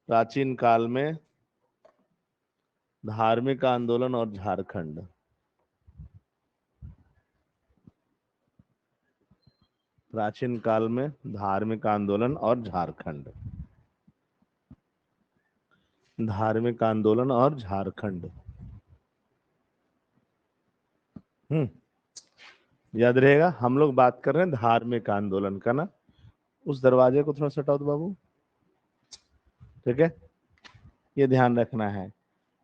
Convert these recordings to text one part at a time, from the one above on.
प्राचीन काल में धार्मिक आंदोलन और झारखंड। प्राचीन काल में धार्मिक आंदोलन और झारखंड। धार्मिक आंदोलन और झारखंड। याद रहेगा, हम लोग बात कर रहे हैं धार्मिक आंदोलन का ना। उस दरवाजे को थोड़ा सटाओ तो बाबू, ठीक है। ये ध्यान रखना है।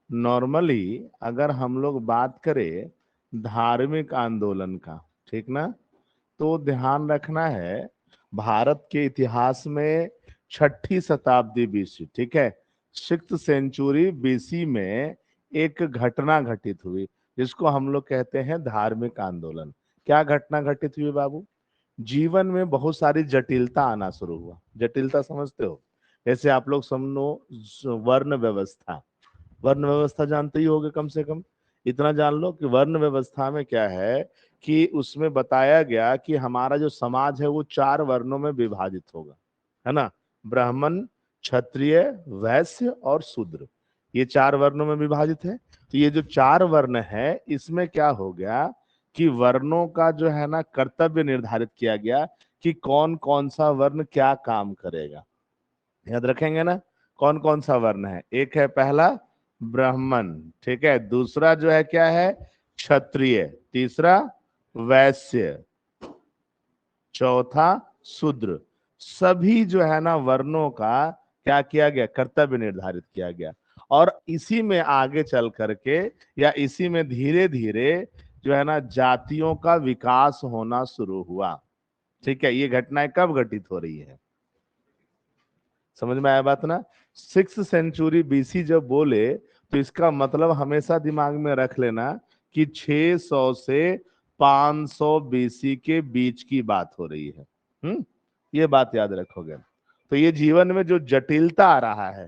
नॉर्मली अगर हम लोग बात करें धार्मिक आंदोलन का, ठीक ना, तो ध्यान रखना है भारत के इतिहास में 6ठी शताब्दी बीसी, ठीक है, 6th सेंचुरी बीसी में एक घटना घटित हुई जिसको हम लोग कहते हैं धार्मिक आंदोलन। क्या घटना घटित हुई बाबू? जीवन में बहुत सारी जटिलता आना शुरू हुआ। जटिलता समझते हो? जैसे आप लोग समझो वर्ण व्यवस्था। वर्ण व्यवस्था जानते ही होगे, कम से कम इतना जान लो कि वर्ण व्यवस्था में क्या है कि उसमें बताया गया कि हमारा जो समाज है वो 4 वर्णों में विभाजित होगा, है ना। ब्राह्मण, क्षत्रिय, वैश्य और शूद्र, ये 4 वर्णों में विभाजित है। तो ये जो 4 वर्ण है इसमें क्या हो गया कि वर्णों का जो है ना कर्तव्य निर्धारित किया गया कि कौन कौन सा वर्ण क्या काम करेगा। याद रखेंगे ना, कौन कौन सा वर्ण है? एक है पहला ब्राह्मण, ठीक है, दूसरा जो है क्या है क्षत्रिय, तीसरा वैश्य, चौथा शूद्र। सभी जो है ना वर्णों का क्या किया गया? कर्तव्य निर्धारित किया गया। और इसी में आगे चल करके या इसी में धीरे धीरे जो है ना जातियों का विकास होना शुरू हुआ। ठीक है, ये घटनाएं कब घटित हो रही है? समझ में आया बात ना? 6th सेंचुरी बीसी जब बोले तो इसका मतलब हमेशा दिमाग में रख लेना कि 600 से 500 बीसी के बीच की बात हो रही है। ये बात याद रखोगे। तो ये जीवन में जो जटिलता आ रहा है,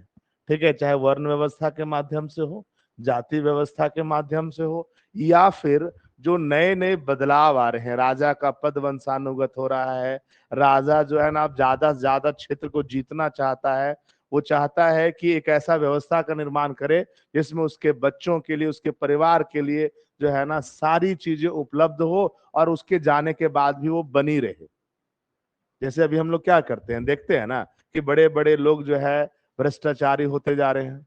ठीक है, चाहे वर्ण व्यवस्था के माध्यम से हो, जाति व्यवस्था के माध्यम से हो, या फिर जो नए नए बदलाव आ रहे हैं, राजा का पद वंशानुगत हो रहा है, राजा जो है ना अब ज्यादा से ज्यादा क्षेत्र को जीतना चाहता है। वो चाहता है कि एक ऐसा व्यवस्था का निर्माण करे जिसमें उसके बच्चों के लिए, उसके परिवार के लिए जो है ना सारी चीजें उपलब्ध हो और उसके जाने के बाद भी वो बनी रहे। जैसे अभी हम लोग क्या करते हैं, देखते हैं ना कि बड़े बड़े लोग जो है भ्रष्टाचारी होते जा रहे हैं।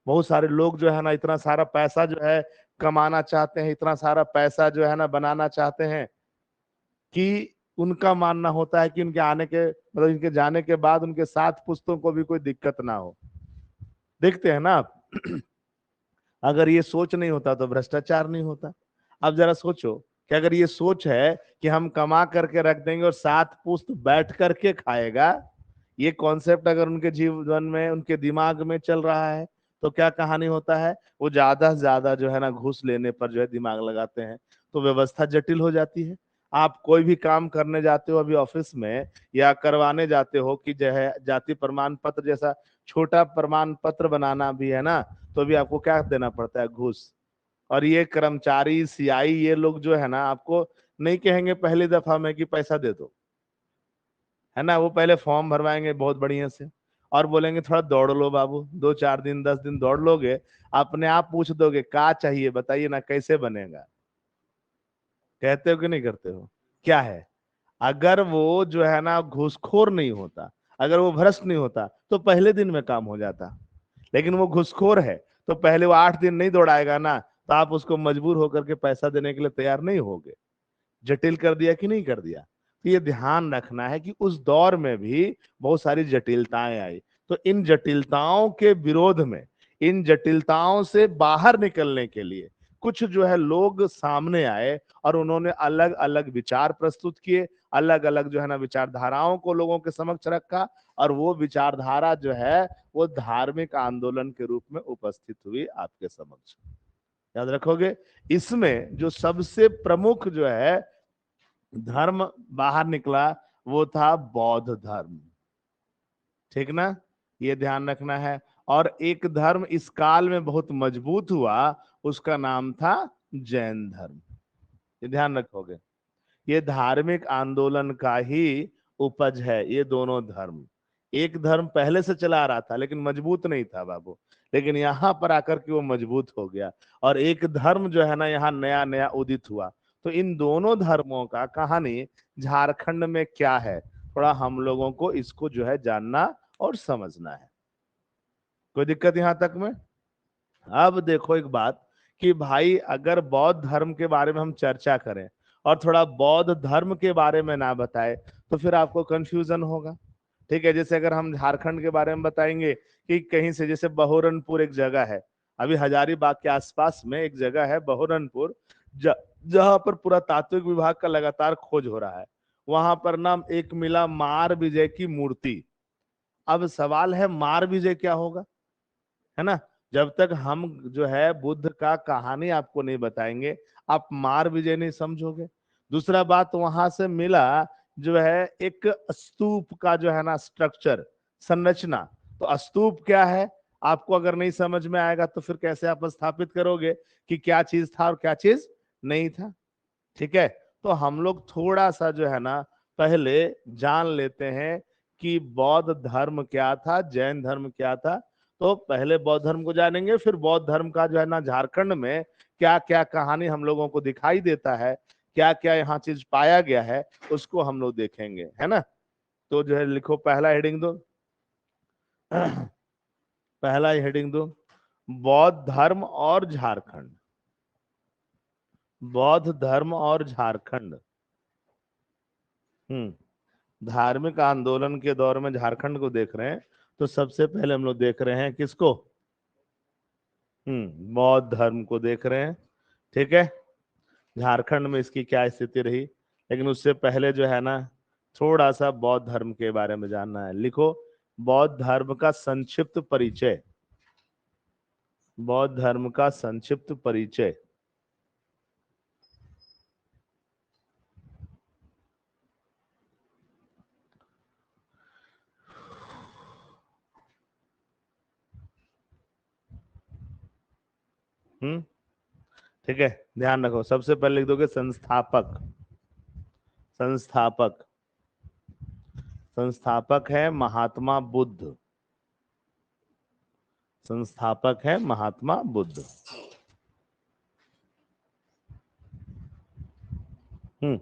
बहुत सारे लोग जो है ना इतना सारा पैसा जो है कमाना चाहते हैं, इतना सारा पैसा जो है ना बनाना चाहते हैं कि उनका मानना होता है कि उनके आने के मतलब इनके जाने के बाद उनके 7 पुश्तों को भी कोई दिक्कत ना हो। देखते हैं ना आप। अगर ये सोच नहीं होता तो भ्रष्टाचार नहीं होता। अब जरा सोचो कि अगर ये सोच है कि हम कमा करके रख देंगे और 7 पुश्त बैठ करके खाएगा, ये कॉन्सेप्ट अगर उनके जीवन में, उनके दिमाग में चल रहा है, तो क्या कहानी होता है? वो ज्यादा से ज्यादा जो है ना घूस लेने पर जो है दिमाग लगाते हैं, तो व्यवस्था जटिल हो जाती है। आप कोई भी काम करने जाते हो अभी ऑफिस में या करवाने जाते हो कि जो है जाति प्रमाण पत्र जैसा छोटा प्रमाण पत्र बनाना भी है ना, तो भी आपको क्या देना पड़ता है? घूस। और ये कर्मचारी, सीआई, ये लोग जो है ना आपको नहीं कहेंगे पहली दफा में कि पैसा दे दो, है ना। वो पहले फॉर्म भरवाएंगे बहुत बढ़िया से और बोलेंगे थोड़ा दौड़ लो बाबू, 2-4 दिन 10 दिन दौड़ लोगे, अपने आप पूछ दोगे क्या चाहिए बताइए ना, कैसे बनेगा। कहते हो कि नहीं करते हो? क्या है, अगर वो जो है ना घूसखोर नहीं होता, अगर वो भ्रष्ट नहीं होता तो पहले दिन में काम हो जाता। लेकिन वो घुसखोर है तो पहले वो 8 दिन नहीं दौड़ाएगा ना, तो आप उसको मजबूर होकर के पैसा देने के लिए तैयार नहीं होगे। जटिल कर दिया कि नहीं कर दिया? तो ये ध्यान रखना है कि उस दौर में भी बहुत सारी जटिलताएं आई। तो इन जटिलताओं के विरोध में, इन जटिलताओं से बाहर निकलने के लिए कुछ जो है लोग सामने आए और उन्होंने अलग अलग विचार प्रस्तुत किए, अलग अलग जो है ना विचारधाराओं को लोगों के समक्ष रखा, और वो विचारधारा जो है वो धार्मिक आंदोलन के रूप में उपस्थित हुई आपके समक्ष। याद रखोगे, इसमें जो सबसे प्रमुख जो है धर्म बाहर निकला वो था बौद्ध धर्म, ठीक ना, ये ध्यान रखना है। और एक धर्म इस काल में बहुत मजबूत हुआ, उसका नाम था जैन धर्म। ये ध्यान रखोगे, ये धार्मिक आंदोलन का ही उपज है, ये दोनों धर्म। एक धर्म पहले से चला आ रहा था लेकिन मजबूत नहीं था बाबू, लेकिन यहाँ पर आकर के वो मजबूत हो गया और एक धर्म जो है ना यहाँ नया नया उदित हुआ। तो इन दोनों धर्मों का कहानी झारखंड में क्या है, थोड़ा हम लोगों को इसको जो है जानना और समझना है। कोई दिक्कत यहां तक में? अब देखो एक बात कि भाई अगर बौद्ध धर्म के बारे में हम चर्चा करें और थोड़ा बौद्ध धर्म के बारे में ना बताए तो फिर आपको कंफ्यूजन होगा। ठीक है, जैसे अगर हम झारखंड के बारे में बताएंगे कि कहीं से, जैसे बहोरनपुर एक जगह है, अभी हजारीबाग के आसपास में एक जगह है बहोरनपुर, जहां पर पुरातात्विक विभाग का लगातार खोज हो रहा है। वहां पर ना एक मिला मार विजय की मूर्ति। अब सवाल है मार विजय क्या होगा, है ना? जब तक हम जो है बुद्ध का कहानी आपको नहीं बताएंगे आप मार विजय नहीं समझोगे। दूसरा बात, वहां से मिला जो है एक स्तूप का जो है ना स्ट्रक्चर, संरचना। तो स्तूप क्या है आपको अगर नहीं समझ में आएगा तो फिर कैसे आप स्थापित करोगे कि क्या चीज था और क्या चीज नहीं था? ठीक है, तो हम लोग थोड़ा सा जो है ना पहले जान लेते हैं कि बौद्ध धर्म क्या था, जैन धर्म क्या था। तो पहले बौद्ध धर्म को जानेंगे, फिर बौद्ध धर्म का जो है ना झारखंड में क्या क्या कहानी हम लोगों को दिखाई देता है, क्या क्या यहाँ चीज पाया गया है, उसको हम लोग देखेंगे, है ना? तो जो है लिखो, पहला हेडिंग दो पहला हेडिंग दो, बौद्ध धर्म और झारखंड। बौद्ध धर्म और झारखंड। धार्मिक आंदोलन के दौर में झारखंड को देख रहे हैं तो सबसे पहले हम लोग देख रहे हैं किसको? बौद्ध धर्म को देख रहे हैं। ठीक है, झारखंड में इसकी क्या स्थिति रही, लेकिन उससे पहले जो है ना थोड़ा सा बौद्ध धर्म के बारे में जानना है। लिखो, बौद्ध धर्म का संक्षिप्त परिचय। बौद्ध धर्म का संक्षिप्त परिचय। हम्म ठीक है, ध्यान रखो, सबसे पहले लिख दोगे संस्थापक। संस्थापक, संस्थापक है महात्मा बुद्ध। संस्थापक है महात्मा बुद्ध। हम्म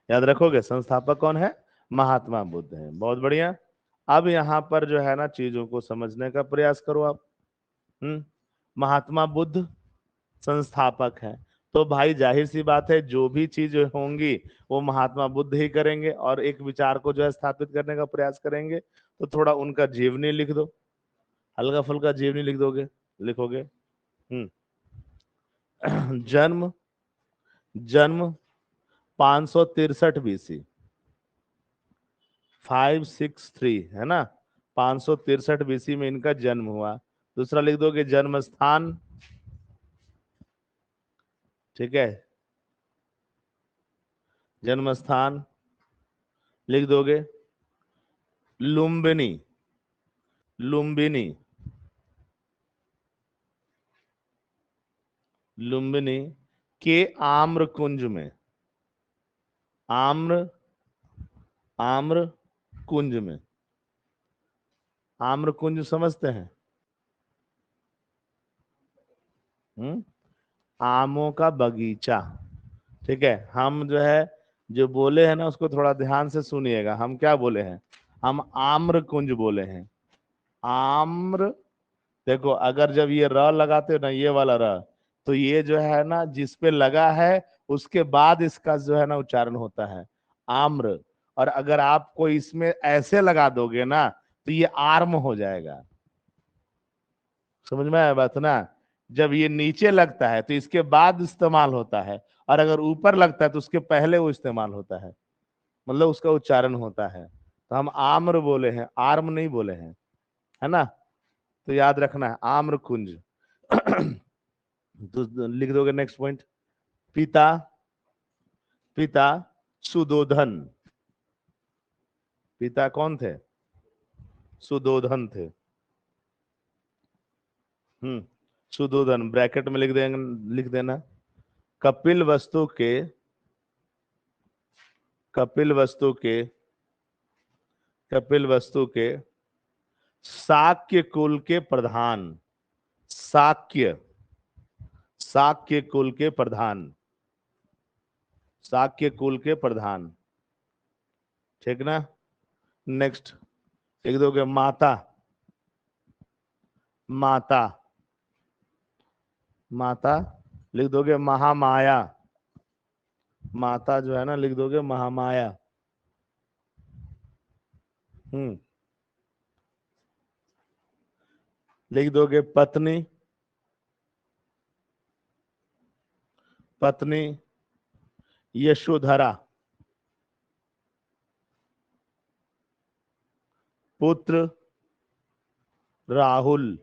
याद रखोगे, संस्थापक कौन है? महात्मा बुद्ध है। बहुत बढ़िया। अब यहाँ पर जो है ना चीजों को समझने का प्रयास करो आप। महात्मा बुद्ध संस्थापक है, तो भाई जाहिर सी बात है जो भी चीज होंगी वो महात्मा बुद्ध ही करेंगे और एक विचार को जो है स्थापित करने का प्रयास करेंगे। तो थोड़ा उनका जीवनी लिख दो, हल्का फुल्का जीवनी लिख दोगे, लिखोगे। जन्म, जन्म 563 बीसी, 563 है ना, 563 बीसी में इनका जन्म हुआ। दूसरा लिख दोगे जन्म स्थान। ठीक है, जन्म स्थान लिख दोगे लुम्बिनी। लुम्बिनी, लुम्बिनी के आम्र कुंज में। आम्र, आम्र कुंज में। आम्र कुंज समझते हैं? आमों का बगीचा। ठीक है, हम जो है जो बोले हैं ना उसको थोड़ा ध्यान से सुनिएगा। हम क्या बोले हैं? हम आम्र कुंज बोले हैं। आम्र, देखो अगर जब ये र लगाते हो ना, ये वाला र, तो ये जो है ना जिस पे लगा है उसके बाद इसका जो है ना उच्चारण होता है आम्र। और अगर आपको इसमें ऐसे लगा दोगे ना तो ये आर्म हो जाएगा। समझ में आया बात ना? जब ये नीचे लगता है तो इसके बाद इस्तेमाल होता है, और अगर ऊपर लगता है तो उसके पहले वो इस्तेमाल होता है, मतलब उसका उच्चारण होता है। तो हम आम्र बोले हैं, आर्म नहीं बोले हैं, है ना? तो याद रखना है आम्र कुंज। तो लिख दोगे नेक्स्ट पॉइंट, पिता, पिता सुदोधन। पिता कौन थे? सुदोधन थे। सुदोधन ब्रैकेट में लिख देंगे, लिख देना। कपिल वस्तु के, कपिल वस्तु के कपिल वस्तु के शाक्य कुल के प्रधान, शाक्य, शाक्य कुल के प्रधान, शाक्य कुल के प्रधान, ठीक ना। नेक्स्ट लिख दोगे माता, माता, माता लिख दोगे महामाया, माता जो है ना लिख दोगे महामाया। लिख दोगे पत्नी, पत्नी यशोधरा, पुत्र राहुल,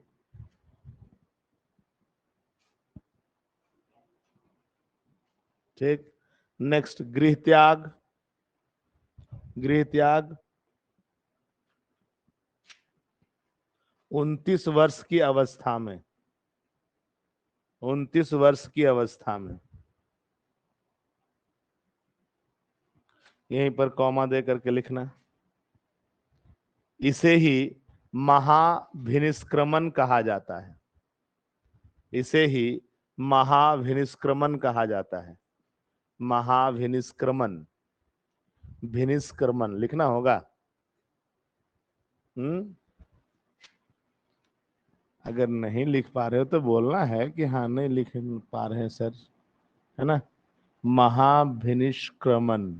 ठीक। नेक्स्ट गृह त्याग, गृह त्याग 29 वर्ष की अवस्था में, 29 वर्ष की अवस्था में, यहीं पर कॉमा दे करके लिखना। इसे ही महाभिनिष्क्रमण कहा जाता है, इसे ही महाभिनिष्क्रमण कहा जाता है, महाभिनिष्क्रमण, भिनिष्क्रमण लिखना होगा। अगर नहीं लिख पा रहे हो तो बोलना है कि हाँ नहीं लिख पा रहे हैं सर, है ना। महाभिनिष्क्रमण,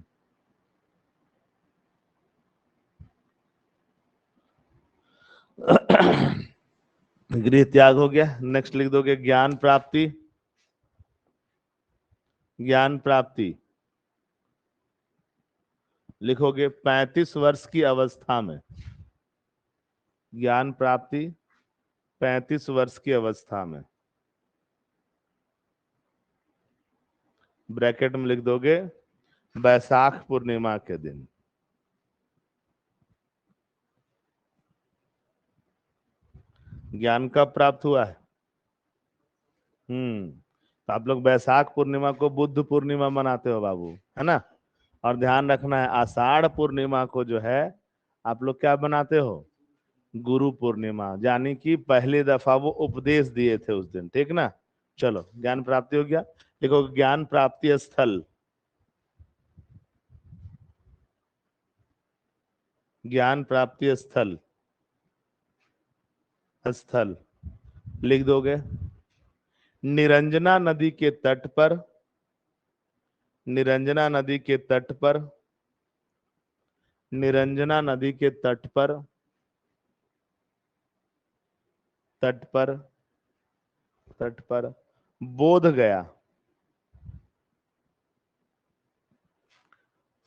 गृह त्याग हो गया। नेक्स्ट लिख दोगे ज्ञान प्राप्ति, ज्ञान प्राप्ति लिखोगे 35 वर्ष की अवस्था में, ज्ञान प्राप्ति 35 वर्ष की अवस्था में, ब्रैकेट में लिख दोगे बैसाख पूर्णिमा के दिन। ज्ञान कब प्राप्त हुआ है? तो आप लोग बैसाख पूर्णिमा को बुद्ध पूर्णिमा मनाते हो बाबू, है ना। और ध्यान रखना है आषाढ़ पूर्णिमा को जो है आप लोग क्या बनाते हो? गुरु पूर्णिमा, यानी कि पहली दफा वो उपदेश दिए थे उस दिन, ठीक ना। चलो ज्ञान प्राप्ति हो गया। देखो ज्ञान प्राप्ति स्थल, ज्ञान प्राप्ति स्थल, स्थल लिख दोगे निरंजना नदी के तट पर, निरंजना नदी के तट पर, निरंजना नदी के तट पर, तट पर, तट पर बोध गया,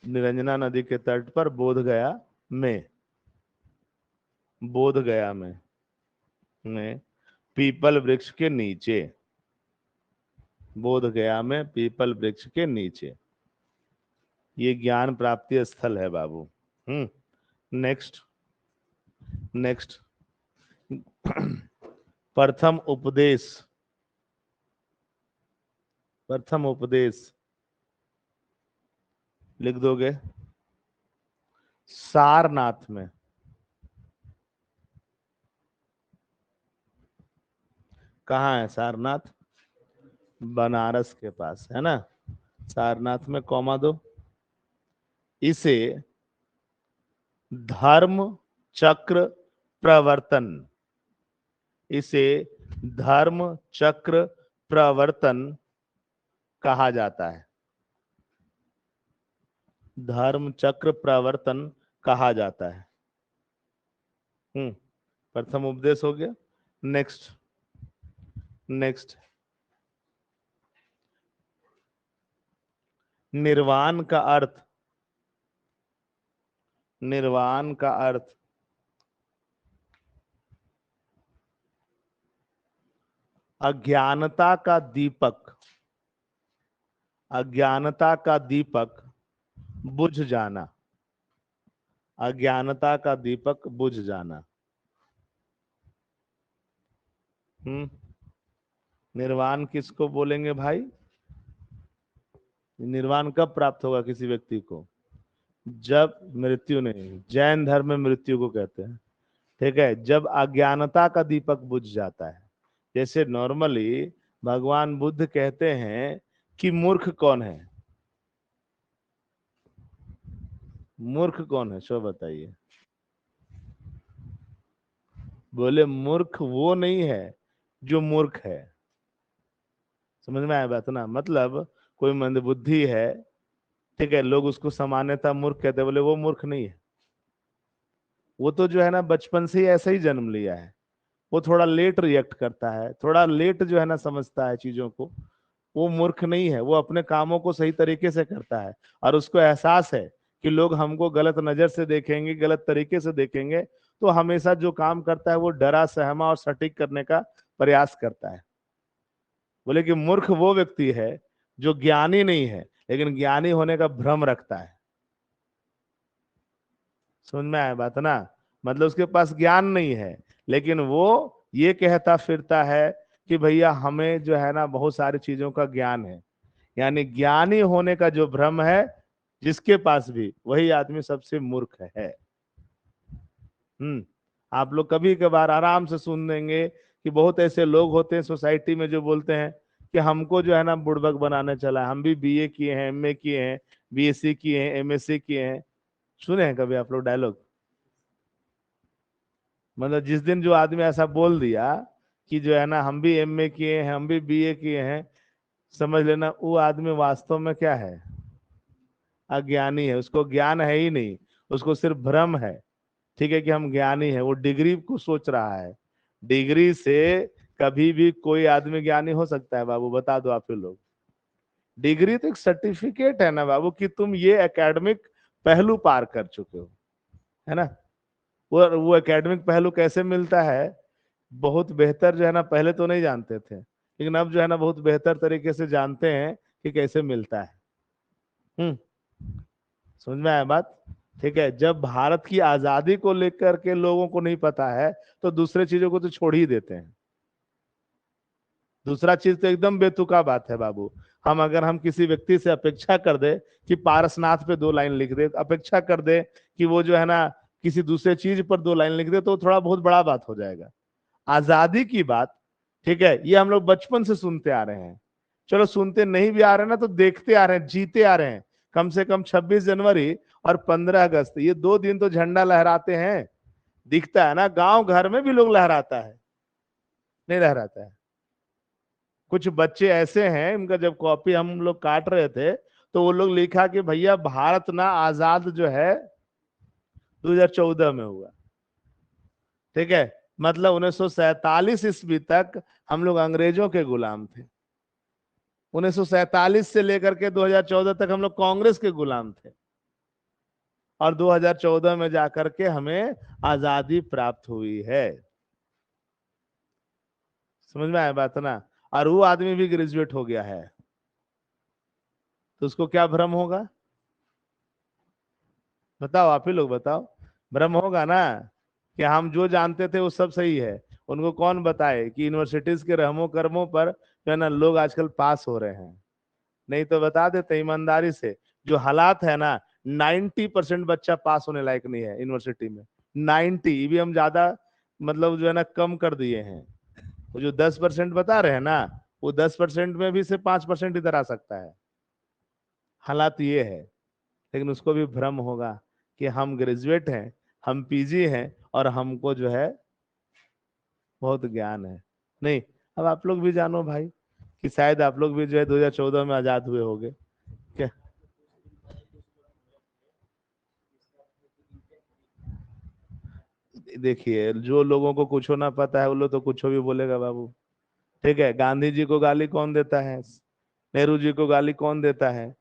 निरंजना नदी के तट पर बोध गया में, बोध गया में पीपल वृक्ष के नीचे, बोध गया में पीपल वृक्ष के नीचे, ये ज्ञान प्राप्ति स्थल है बाबू। नेक्स्ट, नेक्स्ट प्रथम उपदेश, प्रथम उपदेश लिख दोगे सारनाथ में, कहाँ है सारनाथ? बनारस के पास, है ना। सारनाथ में कॉमा दो। इसे धर्म चक्र प्रवर्तन, इसे धर्म चक्र प्रवर्तन कहा जाता है, धर्म चक्र प्रवर्तन कहा जाता है। प्रथम उपदेश हो गया। नेक्स्ट, नेक्स्ट निर्वाण का अर्थ, निर्वाण का अर्थ अज्ञानता का दीपक, अज्ञानता का दीपक बुझ जाना, अज्ञानता का दीपक बुझ जाना। निर्वाण किसको बोलेंगे भाई? निर्वाण कब प्राप्त होगा किसी व्यक्ति को? जब मृत्यु नहीं, जैन धर्म में मृत्यु को कहते हैं, ठीक है, जब अज्ञानता का दीपक बुझ जाता है। जैसे नॉर्मली भगवान बुद्ध कहते हैं कि मूर्ख कौन है, मूर्ख कौन है, सो बताइए। बोले मूर्ख वो नहीं है जो मूर्ख है। समझ में आया बात ना, मतलब कोई मंदबुद्धि है, ठीक है, लोग उसको सामान्यतः मूर्ख कहते हैं, बोले वो मूर्ख नहीं है। वो तो जो है ना बचपन से ही ऐसा ही जन्म लिया है, वो थोड़ा लेट रिएक्ट करता है, थोड़ा लेट जो है ना समझता है चीजों को। वो मूर्ख नहीं है, वो अपने कामों को सही तरीके से करता है, और उसको एहसास है कि लोग हमको गलत नजर से देखेंगे, गलत तरीके से देखेंगे, तो हमेशा जो काम करता है वो डरा सहमा और सटीक करने का प्रयास करता है। बोले कि मूर्ख वो व्यक्ति है जो ज्ञानी नहीं है लेकिन ज्ञानी होने का भ्रम रखता है। समझ में आया बात ना, मतलब उसके पास ज्ञान नहीं है, लेकिन वो ये कहता फिरता है कि भैया हमें जो है ना बहुत सारी चीजों का ज्ञान है। यानी ज्ञानी होने का जो भ्रम है जिसके पास भी, वही आदमी सबसे मूर्ख है। आप लोग कभी कभार आराम से सुन देंगे कि बहुत ऐसे लोग होते हैं सोसाइटी में जो बोलते हैं कि हमको जो है ना बुड़बक बनाने चला है, हम भी बीए किए हैं, एमए किए हैं, बीएससी किए हैं, एमएससी किए हैं। सुने हैं कभी आप लोग डायलॉग? मतलब जिस दिन जो आदमी ऐसा बोल दिया कि जो है ना हम भी एमए किए हैं, हम भी बीए किए हैं, समझ लेना वो आदमी वास्तव में क्या है, अज्ञानी है, उसको ज्ञान है ही नहीं, उसको सिर्फ भ्रम है। ठीक है कि हम ज्ञानी है, वो डिग्री को सोच रहा है। डिग्री से कभी भी कोई आदमी ज्ञानी हो सकता है बाबू, बता दो आप ही लोग। डिग्री तो एक सर्टिफिकेट है ना बाबू कि तुम ये एकेडमिक पहलू पार कर चुके हो, है ना। वो एकेडमिक पहलू कैसे मिलता है, बहुत बेहतर जो है ना, पहले तो नहीं जानते थे लेकिन अब जो है ना बहुत बेहतर तरीके से जानते हैं कि कैसे मिलता है। हम्म, समझ में आया बात। ठीक है, जब भारत की आजादी को लेकर के लोगों को नहीं पता है तो दूसरे चीजों को तो छोड़ ही देते हैं। दूसरा चीज तो एकदम बेतुका बात है बाबू। हम किसी व्यक्ति से अपेक्षा कर दे कि पारसनाथ पे 2 लाइन लिख दे, अपेक्षा कर दे कि वो जो है ना किसी दूसरे चीज पर 2 लाइन लिख दे, तो थोड़ा बहुत बड़ा बात हो जाएगा। आजादी की बात, ठीक है, ये हम लोग बचपन से सुनते आ रहे हैं। चलो सुनते नहीं भी आ रहे हैं ना, तो देखते आ रहे हैं, जीते आ रहे हैं। कम से कम 26 जनवरी और 15 अगस्त, ये 2 दिन तो झंडा लहराते हैं, दिखता है ना, गांव घर में भी लोग लहराता है, नहीं लहराता है। कुछ बच्चे ऐसे हैं, इनका जब कॉपी हम लोग काट रहे थे तो वो लोग लिखा कि भैया भारत ना आजाद जो है 2014 में हुआ। ठीक है, मतलब 1947 ईस्वी तक हम लोग अंग्रेजों के गुलाम थे, 1947 से लेकर के 2014 तक हम लोग कांग्रेस के गुलाम थे, और 2014 में जाकर के हमें आजादी प्राप्त हुई है। समझ में आया बात ना। और वो आदमी भी ग्रेजुएट हो गया है, तो उसको क्या भ्रम होगा, बताओ आप ही लोग बताओ। भ्रम होगा ना कि हम जो जानते थे वो सब सही है। उनको कौन बताए कि यूनिवर्सिटीज के रहमो कर्मों पर जो है ना लोग आजकल पास हो रहे हैं। नहीं तो बता देते ईमानदारी से, जो हालात है ना, 90% बच्चा पास होने लायक नहीं है यूनिवर्सिटी में। 90 भी हम ज्यादा मतलब जो है ना कम कर दिए हैं। वो जो 10% बता रहे हैं ना, वो 10% में भी से 5% इधर आ सकता है। हालात ये है, लेकिन उसको भी भ्रम होगा कि हम ग्रेजुएट हैं, हम पीजी हैं, और हमको जो है बहुत ज्ञान है। नहीं, अब आप लोग भी जानो भाई कि शायद आप लोग भी जो है 2014 में आजाद हुए होंगे क्या। देखिए, जो लोगों को कुछ ना पता है वो लोग तो कुछ भी बोलेगा बाबू। ठीक है, गांधी जी को गाली कौन देता है, नेहरू जी को गाली कौन देता है,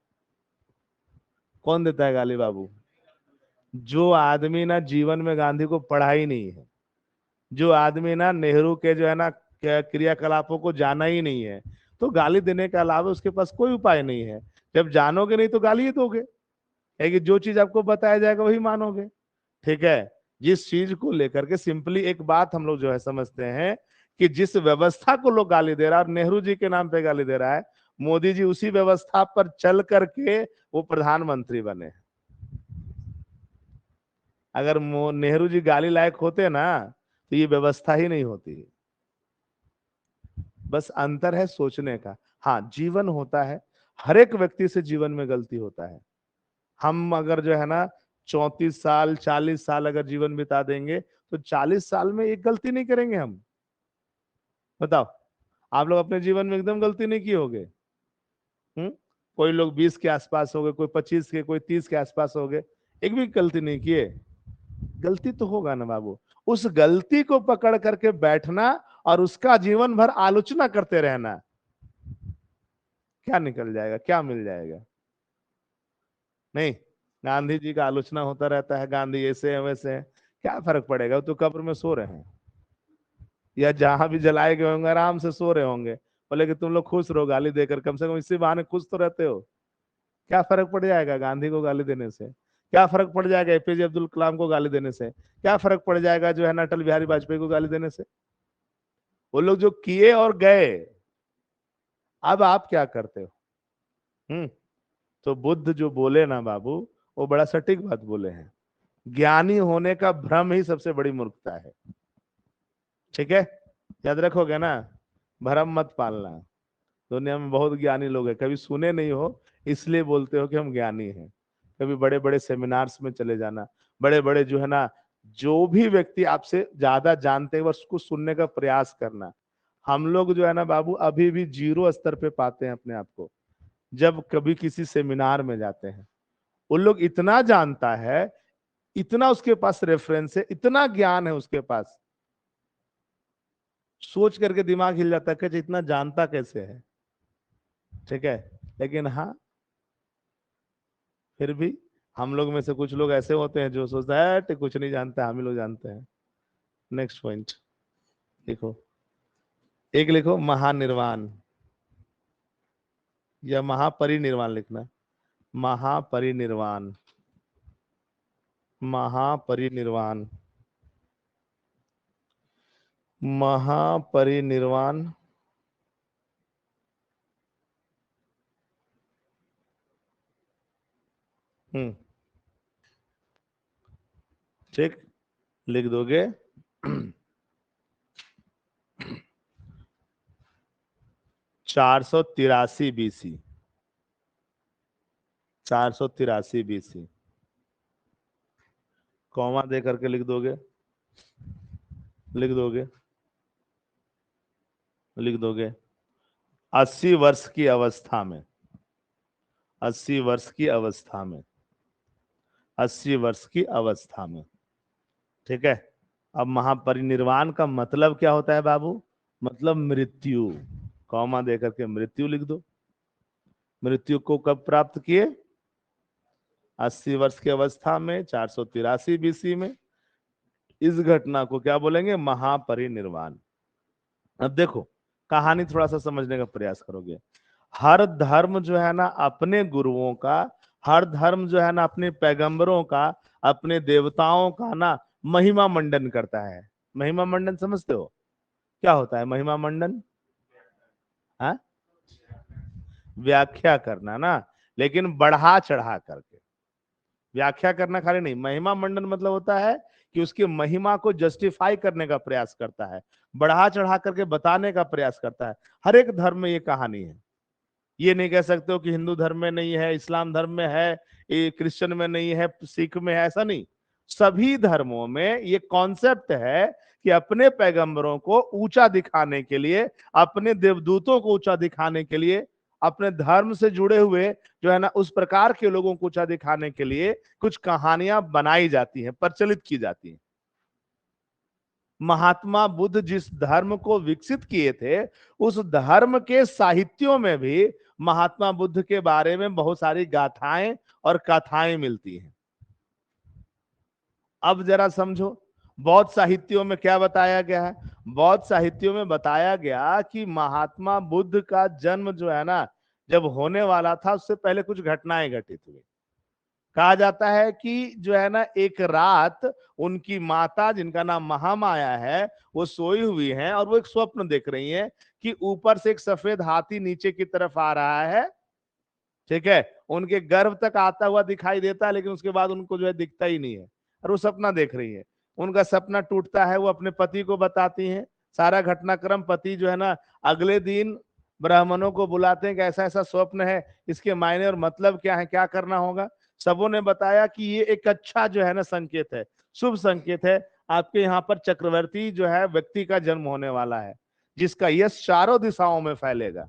कौन देता है गाली बाबू? जो आदमी ना जीवन में गांधी को पढ़ा ही नहीं है, जो आदमी ना नेहरू के जो है ना क्रियाकलापों को जाना ही नहीं है, तो गाली देने के अलावा उसके पास कोई उपाय नहीं है। जब जानोगे नहीं तो गाली ही दोगे, है कि जो चीज आपको बताया जाएगा वही मानोगे। ठीक है, जिस चीज को लेकर के सिंपली एक बात हम लोग जो है समझते हैं कि जिस व्यवस्था को लोग गाली दे रहा है और नेहरू जी के नाम पे गाली दे रहा है, मोदी जी उसी व्यवस्था पर चल करके वो प्रधानमंत्री बने। अगर नेहरू जी गाली लायक होते ना तो ये व्यवस्था ही नहीं होती। बस अंतर है सोचने का। हाँ, जीवन होता है, हर एक व्यक्ति से जीवन में गलती होता है। हम अगर जो है ना 34 साल 40 साल अगर जीवन बिता देंगे तो 40 साल में एक गलती नहीं करेंगे हम। बताओ, आप लोग अपने जीवन में एकदम गलती नहीं किए होगे। कोई लोग 20 के आसपास हो गए, कोई 25 के, कोई 30 के आसपास हो गए, एक भी गलती नहीं किए। गलती तो होगा ना बाबू। उस गलती को पकड़ करके बैठना और उसका जीवन भर आलोचना करते रहना, क्या निकल जाएगा, क्या मिल जाएगा? नहीं, गांधी जी का आलोचना होता रहता है, गांधी ऐसे है वैसे है, क्या फर्क पड़ेगा? वो तो कब्र में सो रहे हैं, या जहां भी जलाए गए होंगे आराम से सो रहे होंगे। बोले कि तुम लोग खुश रहो गाली देकर, कम से कम इसी बहाने खुश तो रहते हो। क्या फर्क पड़ जाएगा गांधी को गाली देने से? क्या फर्क पड़ जाएगा एपीजे अब्दुल कलाम को गाली देने से? क्या फर्क पड़ जाएगा जो है ना अटल बिहारी वाजपेयी को गाली देने से? वो लोग जो किए और गए, अब आप क्या करते हो? हम्म। तो बुद्ध जो बोले ना बाबू, वो बड़ा सटीक बात बोले हैं। ज्ञानी होने का भ्रम ही सबसे बड़ी मूर्खता है। ठीक है, याद रखोगे ना, भ्रम मत पालना। दुनिया में बहुत ज्ञानी लोग हैं, कभी सुने नहीं हो इसलिए बोलते हो कि हम ज्ञानी हैं। कभी बड़े बड़े सेमिनार्स में चले जाना, बड़े बड़े जो है ना, जो भी व्यक्ति आपसे ज्यादा जानते हैं उसको सुनने का प्रयास करना। हम लोग जो है ना बाबू अभी भी जीरो स्तर पे पाते हैं अपने आप को। जब कभी किसी सेमिनार में जाते हैं, उन लोग इतना जानता है, इतना उसके पास रेफरेंस है, इतना ज्ञान है उसके पास, सोच करके दिमाग हिल जाता है कि इतना जानता कैसे है। ठीक है, लेकिन हाँ, फिर भी हम लोग में से कुछ लोग ऐसे होते हैं जो सोचता है "हट, कुछ नहीं जानता, हम ही लोग जानते हैं"। नेक्स्ट पॉइंट लिखो, एक लिखो महानिर्वाण या महापरिनिर्वाण लिखना। महापरिनिर्वाण, महापरिनिर्वाण, महापरिनिर्वाण। हम्म, ठीक, लिख दोगे। 483 BC, 483 BC, कॉमा दे करके लिख दोगे, लिख दोगे, लिख दोगे। 80 वर्ष की अवस्था में, 80 वर्ष की अवस्था में, 80 वर्ष की अवस्था में। ठीक है, अब महापरिनिर्वाण का मतलब क्या होता है बाबू? मतलब मृत्यु। कॉमा दे करके मृत्यु लिख दो। मृत्यु को कब प्राप्त किए? 80 वर्ष की अवस्था में, 483 BC में। इस घटना को क्या बोलेंगे? महापरिनिर्वाण। अब देखो, कहानी थोड़ा सा समझने का प्रयास करोगे। हर धर्म जो है ना अपने गुरुओं का, हर धर्म जो है ना अपने पैगंबरों का, अपने देवताओं का ना महिमा मंडन करता है। महिमा मंडन समझते हो? क्या होता है महिमा मंडन? हाँ, व्याख्या करना ना, लेकिन बढ़ा चढ़ा करके। व्याख्या करना खाली नहीं, महिमा मंडन मतलब होता है कि उसकी महिमा को जस्टिफाई करने का प्रयास करता है, बढ़ा चढ़ा करके बताने का प्रयास करता है। हर एक धर्म में ये कहानी है। ये नहीं कह सकते हो कि हिंदू धर्म में नहीं है, इस्लाम धर्म में है, ये क्रिश्चियन में नहीं है, सिख में है, ऐसा नहीं। सभी धर्मों में ये कॉन्सेप्ट है कि अपने पैगंबरों को ऊंचा दिखाने के लिए, अपने देवदूतों को ऊंचा दिखाने के लिए, अपने धर्म से जुड़े हुए जो है ना उस प्रकार के लोगों को ऊंचा दिखाने के लिए कुछ कहानियां बनाई जाती हैं, प्रचलित की जाती हैं। महात्मा बुद्ध जिस धर्म को विकसित किए थे, उस धर्म के साहित्यों में भी महात्मा बुद्ध के बारे में बहुत सारी गाथाएं और कथाएं मिलती हैं। अब जरा समझो, बौद्ध साहित्यों में क्या बताया गया है? बौद्ध साहित्यों में बताया गया कि महात्मा बुद्ध का जन्म जो है ना, जब होने वाला था उससे पहले कुछ घटनाएं घटित हुई। कहा जाता है कि जो है ना एक रात उनकी माता, जिनका नाम महामाया है, वो सोई हुई हैं और वो एक स्वप्न देख रही हैं कि ऊपर से एक सफेद हाथी नीचे की तरफ आ रहा है। ठीक है, उनके गर्भ तक आता हुआ दिखाई देता है, लेकिन उसके बाद उनको जो है दिखता ही नहीं है। और वो सपना देख रही है। उनका सपना टूटता है, वो अपने पति को बताती हैं सारा घटनाक्रम। पति जो है ना अगले दिन ब्राह्मणों को बुलाते हैं कि ऐसा ऐसा स्वप्न है, इसके मायने और मतलब क्या है, क्या करना होगा। सबों ने बताया कि ये एक अच्छा जो है ना संकेत है, शुभ संकेत है। आपके यहाँ पर चक्रवर्ती जो है व्यक्ति का जन्म होने वाला है, जिसका यश चारों दिशाओं में फैलेगा।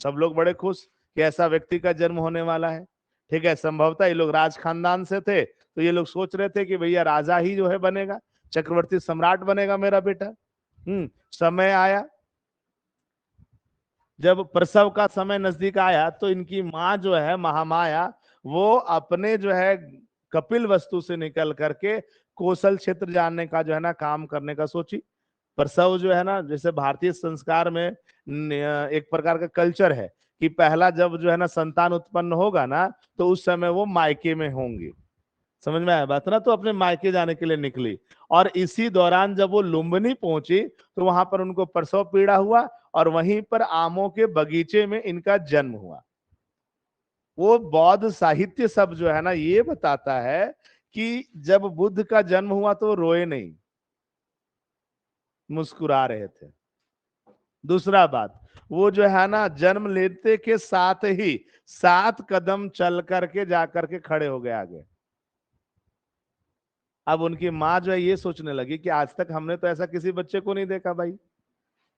सब लोग बड़े खुश कि ऐसा व्यक्ति का जन्म होने वाला है। ठीक है, संभवतः ये लोग राज खानदान से थे, तो ये लोग सोच रहे थे कि भैया राजा ही जो है बनेगा, चक्रवर्ती सम्राट बनेगा मेरा बेटा। समय आया, जब प्रसव का समय नजदीक आया तो इनकी माँ जो है महामाया, वो अपने जो है कपिल वस्तु से निकल करके कौशल क्षेत्र जानने का जो है ना काम करने का सोची। प्रसव जो है ना, जैसे भारतीय संस्कार में एक प्रकार का कल्चर है कि पहला जब जो है ना संतान उत्पन्न होगा ना, तो उस समय वो मायके में होंगी। समझ में आया बात ना, तो अपने मायके जाने के लिए निकली। और इसी दौरान जब वो लुम्बिनी पहुंची तो वहां पर उनको प्रसव पीड़ा हुआ, और वहीं पर आमों के बगीचे में इनका जन्म हुआ। वो बौद्ध साहित्य सब जो है ना ये बताता है कि जब बुद्ध का जन्म हुआ तो वो रोए नहीं, मुस्कुरा रहे थे। दूसरा बात, वो जो है ना जन्म लेते के साथ ही 7 कदम चल करके जाकर के खड़े हो गए आगे। अब उनकी माँ जो है ये सोचने लगी कि आज तक हमने तो ऐसा किसी बच्चे को नहीं देखा भाई,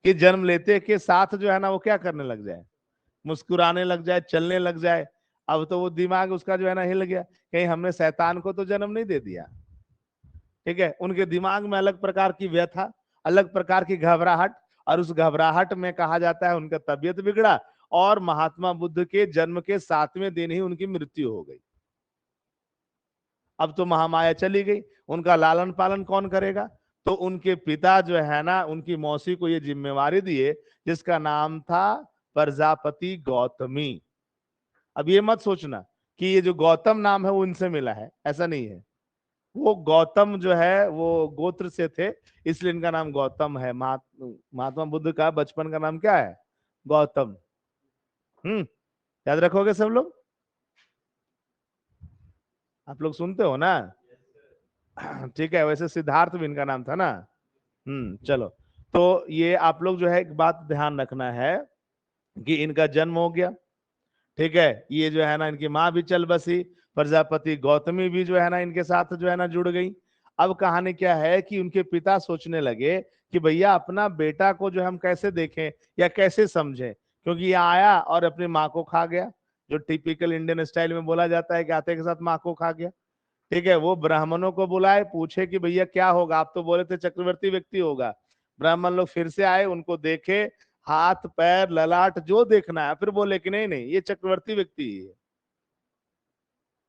कि जन्म लेते के साथ जो है ना वो क्या करने लग जाए, मुस्कुराने लग जाए, चलने लग जाए। अब तो वो दिमाग उसका जो है ना हिल गया, कहीं हमने शैतान को तो जन्म नहीं दे दिया। ठीक है, उनके दिमाग में अलग प्रकार की व्यथा, अलग प्रकार की घबराहट, और उस घबराहट में कहा जाता है उनका तबीयत बिगड़ा, और महात्मा बुद्ध के जन्म के 7वें दिन ही उनकी मृत्यु हो गई। अब तो महामाया चली गई, उनका लालन पालन कौन करेगा। तो उनके पिता जो है ना उनकी मौसी को ये जिम्मेवारी दिए, जिसका नाम था प्रजापति गौतमी। अब ये मत सोचना कि ये जो गौतम नाम है वो उनसे मिला है, ऐसा नहीं है। वो गौतम जो है वो गोत्र से थे, इसलिए इनका नाम गौतम है। महात्मा बुद्ध का बचपन का नाम क्या है, गौतम। याद रखोगे सब लोग, आप लोग सुनते हो ना। ठीक है, वैसे सिद्धार्थ भी इनका नाम था ना। चलो, तो ये आप लोग जो है एक बात ध्यान रखना है कि इनका जन्म हो गया। ठीक है, ये जो है ना इनकी माँ भी चल बसी, प्रजापति गौतमी भी जो है ना इनके साथ जो है ना जुड़ गई। अब कहानी क्या है कि उनके पिता सोचने लगे कि भैया अपना बेटा को जो हम कैसे देखें या कैसे समझें, क्योंकि ये आया और अपनी माँ को खा गया, जो टिपिकल इंडियन स्टाइल में बोला जाता है कि आते के साथ माँ को खा गया। ठीक है, वो ब्राह्मणों को बुलाए, पूछे कि भैया क्या होगा, आप तो बोले थे चक्रवर्ती व्यक्ति होगा। ब्राह्मण लोग फिर से आए, उनको देखे, हाथ पैर ललाट जो देखना है, फिर बोले कि नहीं नहीं ये चक्रवर्ती व्यक्ति ही है।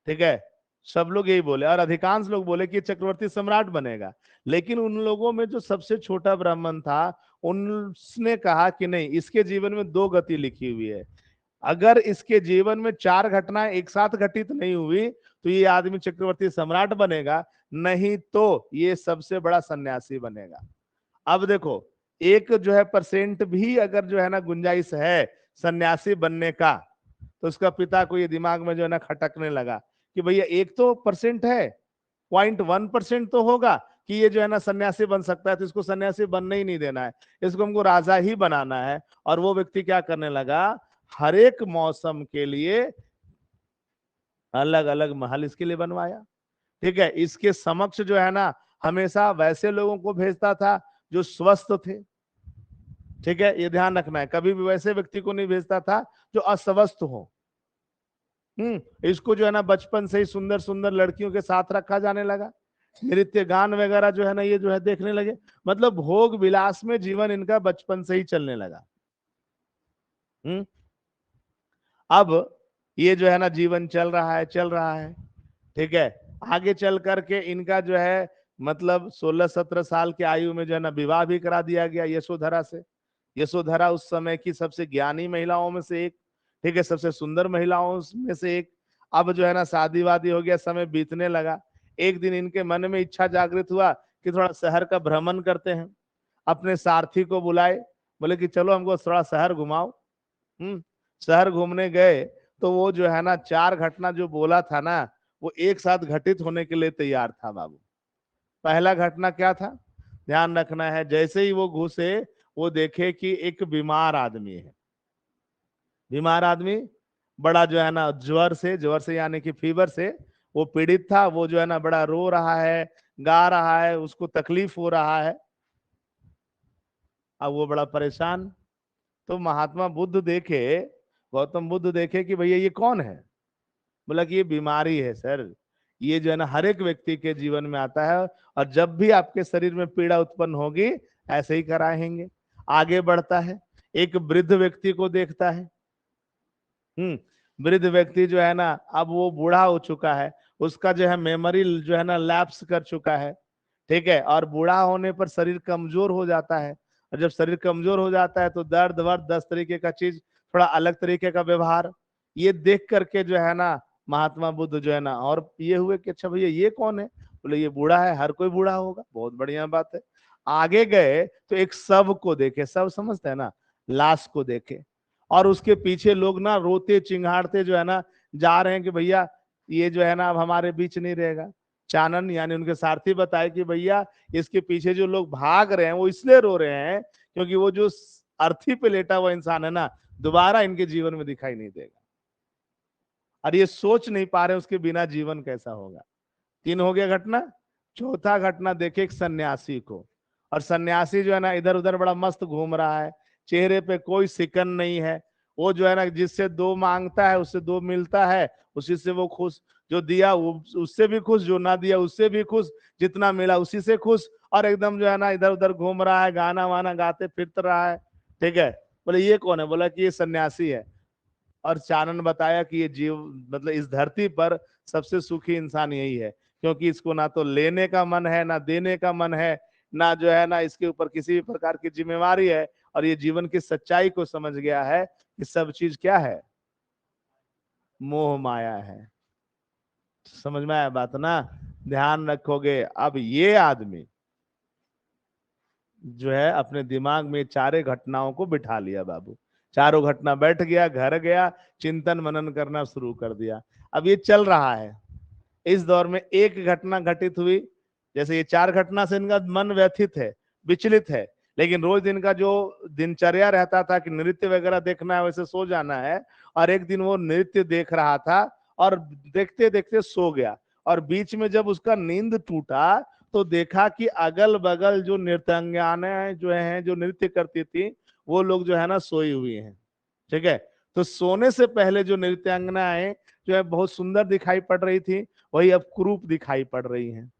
ठीक है, सब लोग यही बोले, और अधिकांश लोग बोले कि चक्रवर्ती सम्राट बनेगा। लेकिन उन लोगों में जो सबसे छोटा ब्राह्मण था, उसने कहा कि नहीं, इसके जीवन में 2 गति लिखी हुई है। अगर इसके जीवन में 4 घटनाएं एक साथ घटित नहीं हुई तो ये आदमी चक्रवर्ती सम्राट बनेगा, नहीं तो ये सबसे बड़ा सन्यासी बनेगा। अब देखो, एक जो है परसेंट भी अगर जो है ना गुंजाइश है सन्यासी बनने का, तो उसका पिता को ये दिमाग में जो है ना खटकने लगा कि भैया 1% है, 0.1% तो होगा कि ये जो है ना सन्यासी बन सकता है, तो इसको सन्यासी बनने ही नहीं देना है, इसको हमको राजा ही बनाना है। और वो व्यक्ति क्या करने लगा, हर एक मौसम के लिए अलग अलग महल इसके लिए बनवाया। ठीक है, इसके समक्ष जो है ना हमेशा वैसे लोगों को भेजता था जो स्वस्थ थे। ठीक है, ये ध्यान रखना है, कभी भी वैसे व्यक्ति को नहीं भेजता था जो अस्वस्थ हो। इसको जो है ना बचपन से ही सुंदर सुंदर लड़कियों के साथ रखा जाने लगा, नृत्य गान वगैरह जो है ना ये जो है देखने लगे, मतलब भोग विलास में जीवन इनका बचपन से ही चलने लगा। अब ये जो है ना जीवन चल रहा है, चल रहा है। ठीक है, आगे चल करके इनका जो है मतलब 16-17 साल की आयु में जो है ना विवाह भी करा दिया गया यशोधरा से। यशोधरा उस समय की सबसे ज्ञानी महिलाओं में से एक, ठीक है, सबसे सुंदर महिलाओं में से एक। अब जो है ना शादी वादी हो गया, समय बीतने लगा। एक दिन इनके मन में इच्छा जागृत हुआ कि थोड़ा शहर का भ्रमण करते हैं। अपने सारथी को बुलाए, बोले कि चलो हमको थोड़ा शहर घुमाओ। शहर घूमने गए तो वो जो है ना 4 घटना जो बोला था ना, वो एक साथ घटित होने के लिए तैयार था बाबू। पहला घटना क्या था, ध्यान रखना है, जैसे ही वो घुसे वो देखे कि एक बीमार आदमी है। बीमार आदमी बड़ा जो है ना ज्वर से यानी कि फीवर से वो पीड़ित था। वो जो है ना बड़ा रो रहा है, गा रहा है, उसको तकलीफ हो रहा है। अब वो बड़ा परेशान। तो महात्मा बुद्ध देखे, गौतम बुद्ध देखे कि भैया ये कौन है। बोला कि ये बीमारी है सर, ये जो है ना हर एक व्यक्ति के जीवन में आता है, और जब भी आपके शरीर में पीड़ा उत्पन्न होगी ऐसे ही कराएंगे। आगे बढ़ता है, एक वृद्ध व्यक्ति को देखता है। वृद्ध व्यक्ति जो है ना अब वो बूढ़ा हो चुका है, उसका जो है मेमोरी जो है ना लैप्स कर चुका है। ठीक है, और बूढ़ा होने पर शरीर कमजोर हो जाता है, और जब शरीर कमजोर हो जाता है तो दर्द वर्द 10 तरीके का चीज, थोड़ा अलग तरीके का व्यवहार। ये देख करके जो है ना महात्मा बुद्ध जो है ना और ये हुए कि अच्छा भैया ये कौन है। बोले ये बूढ़ा है, हर कोई बूढ़ा होगा, बहुत बढ़िया बात है। आगे गए तो एक शव को देखे, शव समझते हैं ना, लाश को देखे, और उसके पीछे लोग ना रोते चिंगाड़ते जो है ना जा रहे हैं कि भैया ये जो है ना अब हमारे बीच नहीं रहेगा। चानन यानी उनके सारथी बताए कि भैया इसके पीछे जो लोग भाग रहे हैं वो इसलिए रो रहे हैं क्योंकि वो जो अर्थी पे लेटा हुआ इंसान है ना दोबारा इनके जीवन में दिखाई नहीं देगा, और ये सोच नहीं पा रहे उसके बिना जीवन कैसा होगा। 3 हो गया घटना। चौथा घटना देखे एक सन्यासी को, और सन्यासी जो है ना इधर उधर बड़ा मस्त घूम रहा है, चेहरे पे कोई सिकन नहीं है। वो जो है ना जिससे 2 मांगता है उससे 2 मिलता है, उसी से वो खुश, जो दिया वो उससे भी खुश, जो ना दिया उससे भी खुश, जितना मिला उसी से खुश, और एकदम जो है ना इधर उधर घूम रहा है, गाना वाना गाते फिरत रहा है। ठीक है, बोले ये कौन है। बोला कि ये सन्यासी है। और चानन बताया कि ये जीव मतलब इस धरती पर सबसे सुखी इंसान यही है, क्योंकि इसको ना तो लेने का मन है ना देने का मन है, ना जो है ना इसके ऊपर किसी भी प्रकार की जिम्मेवारी है, और ये जीवन की सच्चाई को समझ गया है कि सब चीज क्या है, मोह माया है। समझ में आया बात ना, ध्यान रखोगे। अब ये आदमी जो है अपने दिमाग में चारे घटनाओं को बिठा लिया बाबू, चारों घटना बैठ गया, घर गया, चिंतन मनन करना शुरू कर दिया। अब ये चल रहा है, इस दौर में एक घटना घटित हुई, जैसे ये 4 घटना से इनका मन व्यथित है, विचलित है, लेकिन रोज दिन का जो दिनचर्या रहता था कि नृत्य वगैरह देखना है वैसे सो जाना है, और एक दिन वो नृत्य देख रहा था और देखते देखते सो गया, और बीच में जब उसका नींद टूटा तो देखा कि अगल बगल जो नृत्यांगनाएं जो हैं जो नृत्य करती थी वो लोग जो है ना सोई हुई हैं। ठीक है, तो सोने से पहले जो नृत्यांगनाएं जो है बहुत सुंदर दिखाई पड़ रही थी वही अब कुरूप दिखाई पड़ रही हैं।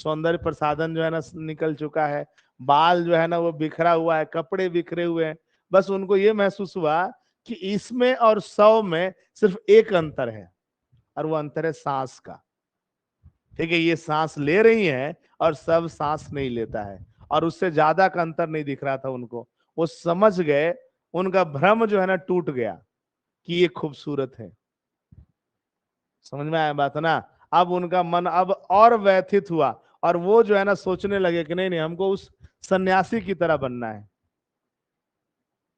सौंदर्य प्रसाधन जो है ना निकल चुका है, बाल जो है ना वो बिखरा हुआ है, कपड़े बिखरे हुए हैं। बस उनको ये महसूस हुआ कि इसमें और 100 में सिर्फ एक अंतर है, और वो अंतर है सांस का। ठीक है, ये सांस ले रही है और सब सांस नहीं लेता है, और उससे ज्यादा का अंतर नहीं दिख रहा था उनको। वो समझ गए, उनका भ्रम जो है ना टूट गया कि ये खूबसूरत है। समझ में आया बात ना। अब उनका मन अब और व्यथित हुआ, और वो जो है ना सोचने लगे कि नहीं नहीं हमको उस सन्यासी की तरह बनना है।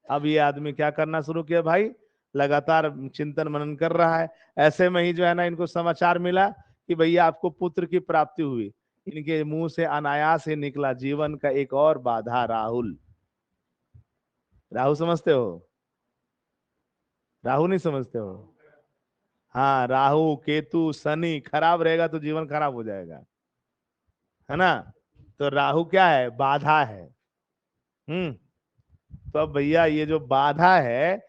अब ये आदमी क्या करना शुरू किया भाई, लगातार चिंतन मनन कर रहा है। ऐसे में ही जो है ना इनको समाचार मिला कि भैया आपको पुत्र की प्राप्ति हुई। इनके मुंह से अनायास ही निकला जीवन का एक और बाधा, राहुल। राहु समझते हो, राहु नहीं समझते हो। हाँ, राहु केतु शनि खराब रहेगा तो जीवन खराब हो जाएगा, है ना। तो राहु क्या है, बाधा है। हम्म, तो अब भैया ये जो बाधा है,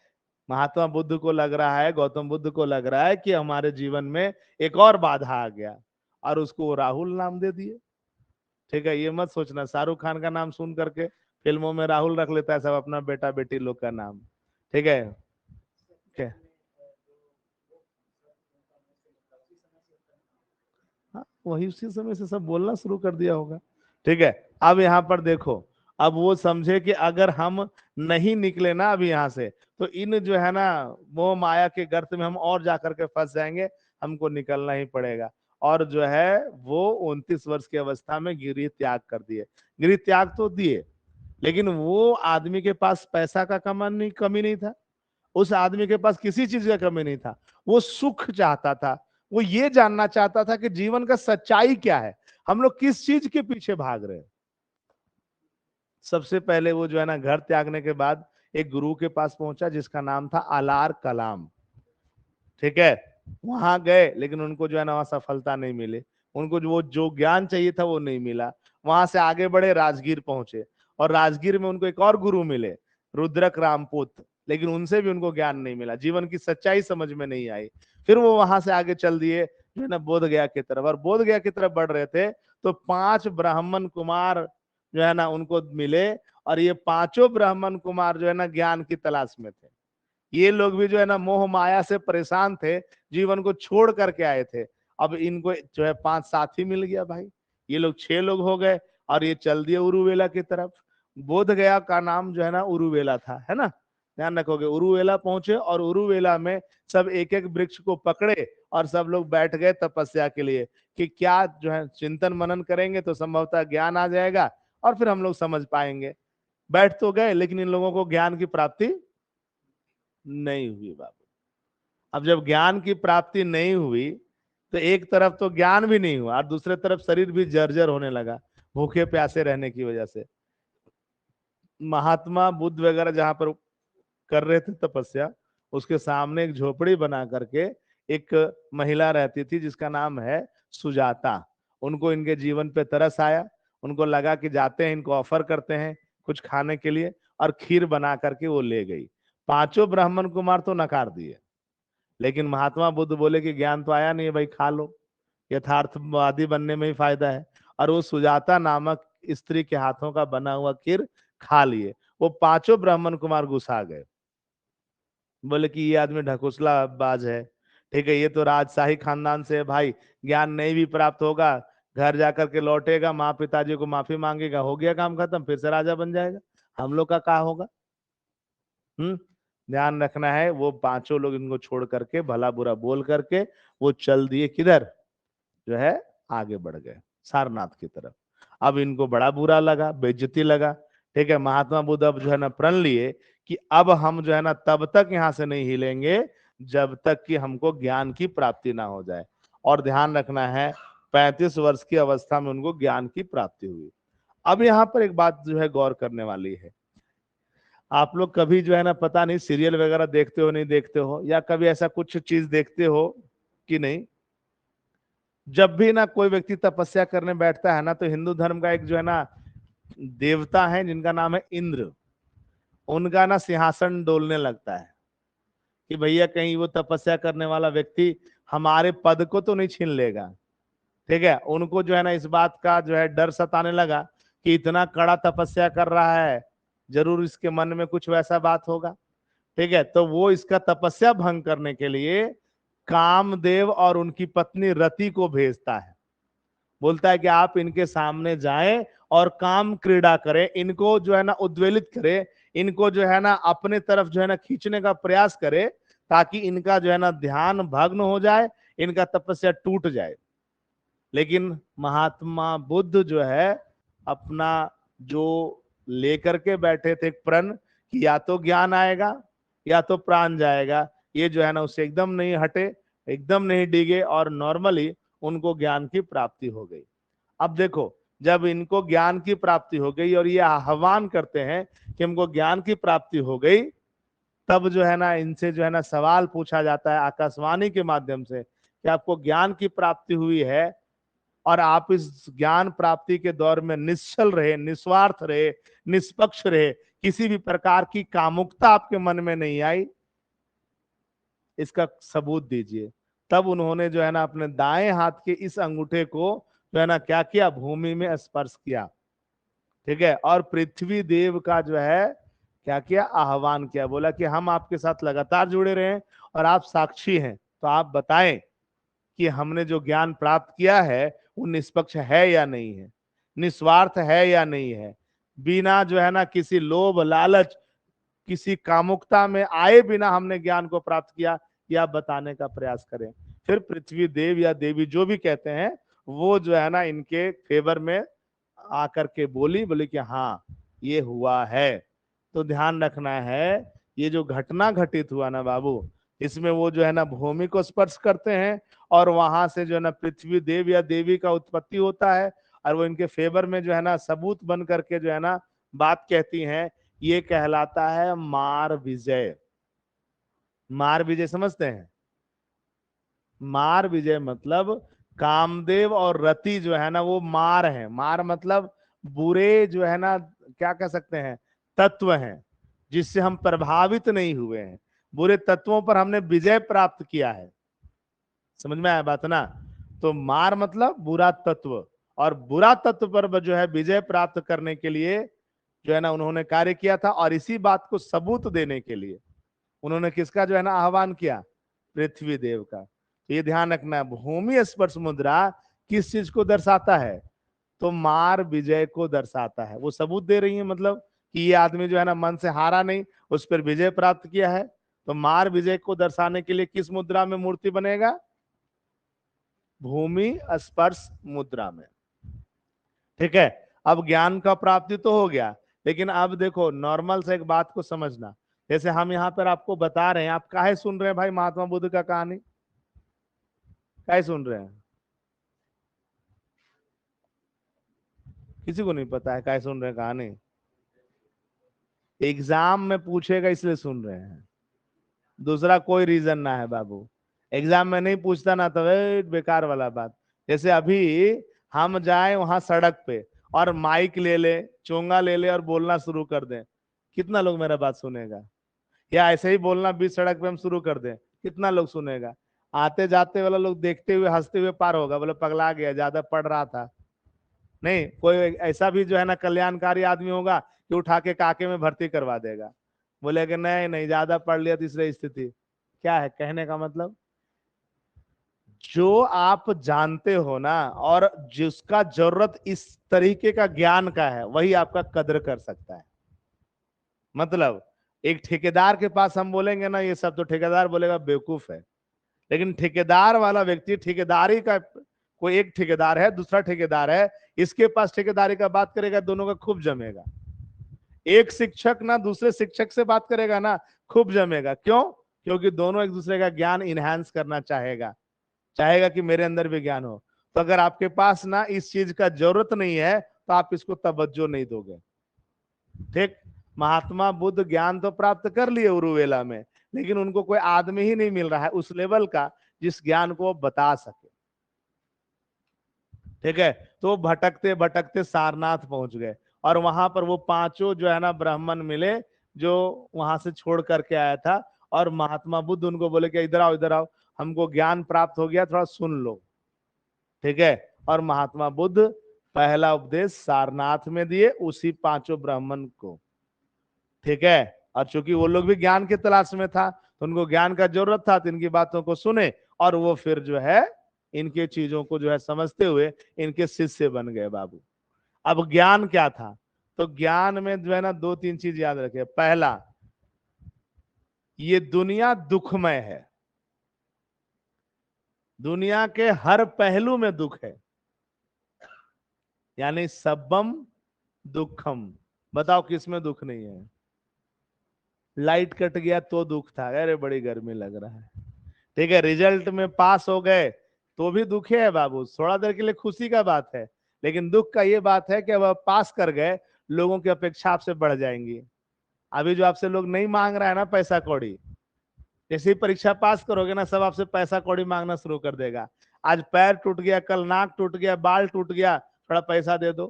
महात्मा बुद्ध को लग रहा है, गौतम बुद्ध को लग रहा है कि हमारे जीवन में एक और बाधा आ गया, और उसको वो राहुल नाम दे दिए। ठीक है, ये मत सोचना शाहरुख खान का नाम सुन करके फिल्मों में राहुल रख लेता है सब अपना बेटा बेटी लोग का नाम। ठीक है, क्या, हाँ वही उसी समय से सब बोलना शुरू कर दिया होगा। ठीक है, अब यहाँ पर देखो, अब वो समझे कि अगर हम नहीं निकले ना अभी यहाँ से तो इन जो है ना मोह माया के गर्त में हम और जाकर के फंस जाएंगे, हमको निकलना ही पड़ेगा। और जो है वो 29 वर्ष की अवस्था में गृह त्याग कर दिए। गृह त्याग तो दिए, लेकिन वो आदमी के पास पैसा का कमी नहीं था, उस आदमी के पास किसी चीज का कमी नहीं था, वो सुख चाहता था। वो ये जानना चाहता था कि जीवन का सच्चाई क्या है, हम लोग किस चीज के पीछे भाग रहे हैं। सबसे पहले वो जो है ना घर त्यागने के बाद एक गुरु के पास पहुंचा जिसका नाम था अलार कलाम। ठीक है, वहां गए लेकिन उनको जो है ना वहां सफलता नहीं मिली, उनको जो ज्ञान चाहिए था वो नहीं मिला। वहां से आगे बढ़े, राजगीर पहुंचे, और राजगीर में उनको एक और गुरु मिले, रुद्रक रामपुत, लेकिन उनसे भी उनको ज्ञान नहीं मिला, जीवन की सच्चाई समझ में नहीं आई। फिर वो वहां से आगे चल दिए जो है ना बोध गया की तरफ, और बोध गया की तरफ बढ़ रहे थे तो 5 ब्राह्मण कुमार जो है ना उनको मिले, और ये पांचों ब्राह्मण कुमार जो है ना ज्ञान की तलाश में थे। ये लोग भी जो है ना मोह माया से परेशान थे, जीवन को छोड़ करके आए थे। अब इनको जो है 5 साथी मिल गया भाई, ये लोग 6 लोग हो गए, और ये चल दिए उरुवेला की तरफ। बोध गया का नाम जो है ना उरुवेला था, है ना, ध्यान रखोगे। उरुवेला पहुंचे और उरुवेला में सब एक एक वृक्ष को पकड़े और सब लोग बैठ गए तपस्या के लिए, कि क्या जो है चिंतन मनन करेंगे तो संभवतः ज्ञान आ जाएगा और फिर हम लोग समझ पाएंगे। बैठ तो गए लेकिन इन लोगों को ज्ञान की प्राप्ति नहीं हुई बाबू। अब जब ज्ञान की प्राप्ति नहीं हुई तो एक तरफ तो ज्ञान भी नहीं हुआ और दूसरे तरफ शरीर भी जर्जर होने लगा भूखे प्यासे रहने की वजह से। महात्मा बुद्ध वगैरह जहां पर कर रहे थे तपस्या, उसके सामने एक झोपड़ी बना करके एक महिला रहती थी जिसका नाम है सुजाता। उनको इनके जीवन पे तरस आया, उनको लगा कि जाते हैं इनको ऑफर करते हैं कुछ खाने के लिए, और खीर बना करके वो ले गई। पांचों ब्राह्मण कुमार तो नकार दिए, लेकिन महात्मा बुद्ध बोले कि ज्ञान तो आया नहीं है भाई, खा लो, यथार्थवादी बनने में ही फायदा है। और वो सुजाता नामक स्त्री के हाथों का बना हुआ खीर खा लिए। वो पांचों ब्राह्मण कुमार गुस्सा गए, बोले कि ये आदमी ढकोसला बाज है, ठीक है, ये तो राजशाही खानदान से है भाई, ज्ञान नहीं भी प्राप्त होगा, घर जाकर के लौटेगा, माँ पिताजी को माफी मांगेगा, हो गया काम खत्म, फिर से राजा बन जाएगा, हम लोग का क्या होगा। हम्म, ध्यान रखना है। वो पांचों लोग इनको छोड़ करके भला बुरा बोल करके वो चल दिए किधर, जो है आगे बढ़ गए सारनाथ की तरफ। अब इनको बड़ा बुरा लगा, बेइज्जती लगा। ठीक है, महात्मा बुद्ध अब जो है ना प्रण लिए कि अब हम जो है ना तब तक यहाँ से नहीं हिलेंगे जब तक कि हमको ज्ञान की प्राप्ति ना हो जाए। और ध्यान रखना है 35 वर्ष की अवस्था में उनको ज्ञान की प्राप्ति हुई। अब यहाँ पर एक बात जो है गौर करने वाली है, आप लोग कभी जो है ना पता नहीं सीरियल वगैरह देखते हो नहीं देखते हो, या कभी ऐसा कुछ चीज देखते हो कि नहीं, जब भी ना कोई व्यक्ति तपस्या करने बैठता है ना तो हिंदू धर्म का एक जो है ना देवता है जिनका नाम है इंद्र, उनका ना सिंहासन डोलने लगता है कि भैया कहीं वो तपस्या करने वाला व्यक्ति हमारे पद को तो नहीं छीन लेगा। ठीक है, उनको जो है ना इस बात का जो है डर सताने लगा कि इतना कड़ा तपस्या कर रहा है, जरूर इसके मन में कुछ वैसा बात होगा। ठीक है, तो वो इसका तपस्या भंग करने के लिए कामदेव और उनकी पत्नी रति को भेजता है, बोलता है कि आप इनके सामने जाएं और काम क्रीड़ा करें, इनको जो है ना उद्वेलित करें, इनको जो है ना अपने तरफ जो है ना खींचने का प्रयास करें, ताकि इनका जो है ना ध्यान भग्न हो जाए, इनका तपस्या टूट जाए। लेकिन महात्मा बुद्ध जो है अपना जो लेकर के बैठे थे प्रण कि या तो ज्ञान आएगा या तो प्राण जाएगा, ये जो है ना उससे एकदम नहीं हटे, एकदम नहीं डिगे, और नॉर्मली उनको ज्ञान की प्राप्ति हो गई। अब देखो, जब इनको ज्ञान की प्राप्ति हो गई और ये आह्वान करते हैं कि हमको ज्ञान की प्राप्ति हो गई, तब जो है ना इनसे जो है ना सवाल पूछा जाता है आकाशवाणी के माध्यम से कि आपको ज्ञान की प्राप्ति हुई है और आप इस ज्ञान प्राप्ति के दौर में निश्चल रहे, निस्वार्थ रहे, निष्पक्ष रहे, किसी भी प्रकार की कामुकता आपके मन में नहीं आई, इसका सबूत दीजिए। तब उन्होंने जो है ना अपने दाएं हाथ के इस अंगूठे को जो है ना क्या किया, भूमि में स्पर्श किया। ठीक है, और पृथ्वी देव का जो है क्या किया, आह्वान किया, बोला कि हम आपके साथ लगातार जुड़े रहे और आप साक्षी हैं, तो आप बताएं कि हमने जो ज्ञान प्राप्त किया है वो निष्पक्ष है या नहीं है, निस्वार्थ है या नहीं है, बिना जो है ना किसी लोभ लालच, किसी कामुकता में आए बिना हमने ज्ञान को प्राप्त किया, या बताने का प्रयास करें। फिर पृथ्वी देव या देवी जो भी कहते हैं वो जो है ना इनके फेवर में आकर के बोली कि हाँ ये हुआ है। तो ध्यान रखना है, ये जो घटना घटित हुआ ना बाबू, इसमें वो जो है ना भूमि को स्पर्श करते हैं और वहां से जो है ना पृथ्वी देव या देवी का उत्पत्ति होता है और वो इनके फेवर में जो है ना सबूत बन करके जो है ना बात कहती हैं। ये कहलाता है मार विजय। मार विजय समझते हैं? मार विजय मतलब कामदेव और रति जो है ना वो मार है। मार मतलब बुरे जो है ना क्या कह सकते हैं, तत्व हैं जिससे हम प्रभावित नहीं हुए हैं, बुरे तत्वों पर हमने विजय प्राप्त किया है। समझ में आया बात ना? तो मार मतलब बुरा तत्व, और बुरा तत्व पर जो है विजय प्राप्त करने के लिए जो है ना उन्होंने कार्य किया था। और इसी बात को सबूत देने के लिए उन्होंने किसका जो है ना आह्वान किया? पृथ्वी देव का। तो ये ध्यान रखना, भूमि स्पर्श मुद्रा किस चीज को दर्शाता है? तो मार विजय को दर्शाता है। वो सबूत दे रही है, मतलब कि ये आदमी जो है ना मन से हारा नहीं, उस पर विजय प्राप्त किया है। तो मार विजय को दर्शाने के लिए किस मुद्रा में मूर्ति बनेगा? भूमि स्पर्श मुद्रा में। ठीक है, अब ज्ञान का प्राप्ति तो हो गया, लेकिन अब देखो नॉर्मल से एक बात को समझना। जैसे हम यहाँ पर आपको बता रहे हैं, आप काहे सुन रहे हैं भाई महात्मा बुद्ध का कहानी? काहे सुन रहे हैं? किसी को नहीं पता है काहे सुन रहे हैं कहानी? एग्जाम में पूछेगा इसलिए सुन रहे हैं, दूसरा कोई रीजन ना है बाबू। एग्जाम में नहीं पूछता ना तो बेकार वाला बात। जैसे अभी हम जाए वहां सड़क पे और माइक ले ले, चोंगा ले ले और बोलना शुरू कर दें, कितना लोग मेरा बात सुनेगा? या ऐसे ही बोलना बीच सड़क पे हम शुरू कर दें, कितना लोग सुनेगा? आते जाते वाला लोग देखते हुए हंसते हुए पार होगा, बोले पगला गया, ज्यादा पढ़ रहा था। नहीं, कोई ऐसा भी जो है ना कल्याणकारी आदमी होगा कि उठा के काके में भर्ती करवा देगा, बोले कि नहीं नहीं ज्यादा पढ़ लिया तीसरी स्थिति। क्या है कहने का मतलब? जो आप जानते हो ना और जिसका जरूरत इस तरीके का ज्ञान का है, वही आपका कद्र कर सकता है। मतलब एक ठेकेदार के पास हम बोलेंगे ना ये सब, तो ठेकेदार बोलेगा बेवकूफ है। लेकिन ठेकेदार वाला व्यक्ति, ठेकेदारी का कोई एक ठेकेदार है, दूसरा ठेकेदार है, इसके पास ठेकेदारी का बात करेगा, दोनों का खूब जमेगा। एक शिक्षक ना दूसरे शिक्षक से बात करेगा ना, खूब जमेगा। क्यों? क्योंकि दोनों एक दूसरे का ज्ञान इनहेंस करना चाहेगा, चाहेगा कि मेरे अंदर भी ज्ञान हो। तो अगर आपके पास ना इस चीज का जरूरत नहीं है तो आप इसको तवज्जो नहीं दोगे। ठीक, महात्मा बुद्ध ज्ञान तो प्राप्त कर लिए उरुवेला में, लेकिन उनको कोई आदमी ही नहीं मिल रहा है उस लेवल का जिस ज्ञान को वो बता सके। ठीक है, तो भटकते भटकते सारनाथ पहुंच गए और वहां पर वो पांचों जो है ना ब्राह्मण मिले जो वहां से छोड़ करके आया था। और महात्मा बुद्ध उनको बोले कि इधर आओ इधर आओ, हमको ज्ञान प्राप्त हो गया, थोड़ा सुन लो। ठीक है, और महात्मा बुद्ध पहला उपदेश सारनाथ में दिए उसी पांचों ब्राह्मण को। ठीक है, और चूंकि वो लोग भी ज्ञान की तलाश में था तो उनको ज्ञान का जरूरत था, तो इनकी बातों को सुने और वो फिर जो है इनके चीजों को जो है समझते हुए इनके शिष्य बन गए बाबू। अब ज्ञान क्या था? तो ज्ञान में जो है ना दो तीन चीज याद रखे। पहला, ये दुनिया दुखमय है, दुनिया के हर पहलू में दुख है, यानी सबम दुखम। बताओ किसमें दुख नहीं है? लाइट कट गया तो दुख था, अरे बड़ी गर्मी लग रहा है। ठीक है, रिजल्ट में पास हो गए तो भी दुख है बाबू, थोड़ा देर के लिए खुशी का बात है, लेकिन दुख का ये बात है कि अब पास कर गए, लोगों की अपेक्षा आपसे बढ़ जाएंगी। अभी जो आपसे लोग नहीं मांग रहा है ना पैसा कौड़ी, जैसे ही परीक्षा पास करोगे ना सब आपसे पैसा कौड़ी मांगना शुरू कर देगा। आज पैर टूट गया, कल नाक टूट गया, बाल टूट गया, थोड़ा पैसा दे दो।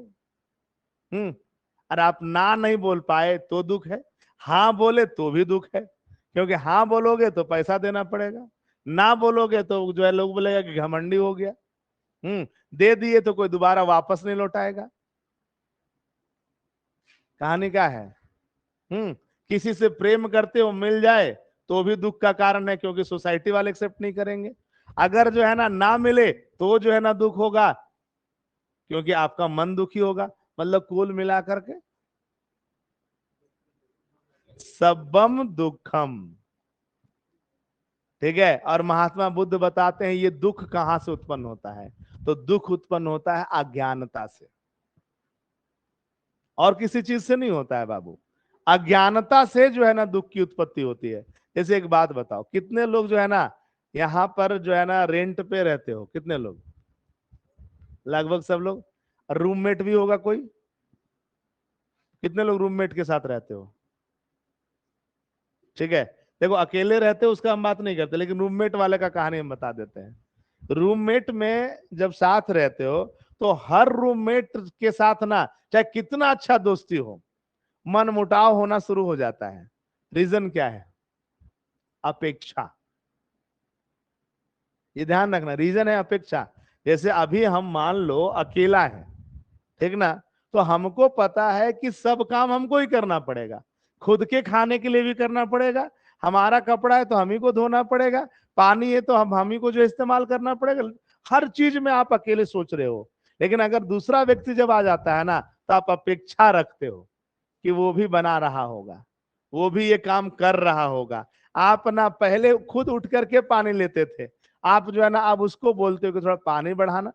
और आप ना नहीं बोल पाए तो दुख है, हाँ बोले तो भी दुख है, क्योंकि हाँ बोलोगे तो पैसा देना पड़ेगा, ना बोलोगे तो जो है लोग बोलेगा कि घमंडी हो गया। दे दिए तो कोई दोबारा वापस नहीं लौटाएगा। कहानी क्या है? किसी से प्रेम करते हो मिल जाए तो भी दुख का कारण है, क्योंकि सोसाइटी वाले एक्सेप्ट नहीं करेंगे। अगर जो है ना मिले तो जो है ना दुख होगा, क्योंकि आपका मन दुखी होगा। मतलब कुल मिलाकर के सबम दुखम। ठीक है, और महात्मा बुद्ध बताते हैं ये दुख कहां से उत्पन्न होता है? तो दुख उत्पन्न होता है अज्ञानता से, और किसी चीज से नहीं होता है बाबू। अज्ञानता से जो है ना दुख की उत्पत्ति होती है। जैसे एक बात बताओ, कितने लोग जो है ना यहाँ पर जो है ना रेंट पे रहते हो? कितने लोग? लगभग सब लोग। रूममेट भी होगा कोई? कितने लोग रूममेट के साथ रहते हो? ठीक है, देखो अकेले रहते हो उसका हम बात नहीं करते, लेकिन रूममेट वाले का कहानी हम बता देते हैं। रूममेट में जब साथ रहते हो तो हर रूममेट के साथ ना, चाहे कितना अच्छा दोस्ती हो, मन मुटाव होना शुरू हो जाता है। रीजन क्या है? अपेक्षा। ये ध्यान रखना, रीजन है अपेक्षा। जैसे अभी हम मान लो अकेला है, ठीक ना, तो हमको पता है कि सब काम हमको ही करना पड़ेगा। खुद के खाने के लिए भी करना पड़ेगा, हमारा कपड़ा है तो हम ही को धोना पड़ेगा, पानी है तो हम ही को जो इस्तेमाल करना पड़ेगा। हर चीज में आप अकेले सोच रहे हो। लेकिन अगर दूसरा व्यक्ति जब आ जाता है ना, तो आप अपेक्षा रखते हो कि वो भी बना रहा होगा, वो भी ये काम कर रहा होगा। आप ना पहले खुद उठ करके पानी लेते थे, आप जो है ना अब उसको बोलते हो कि थोड़ा पानी बढ़ाना।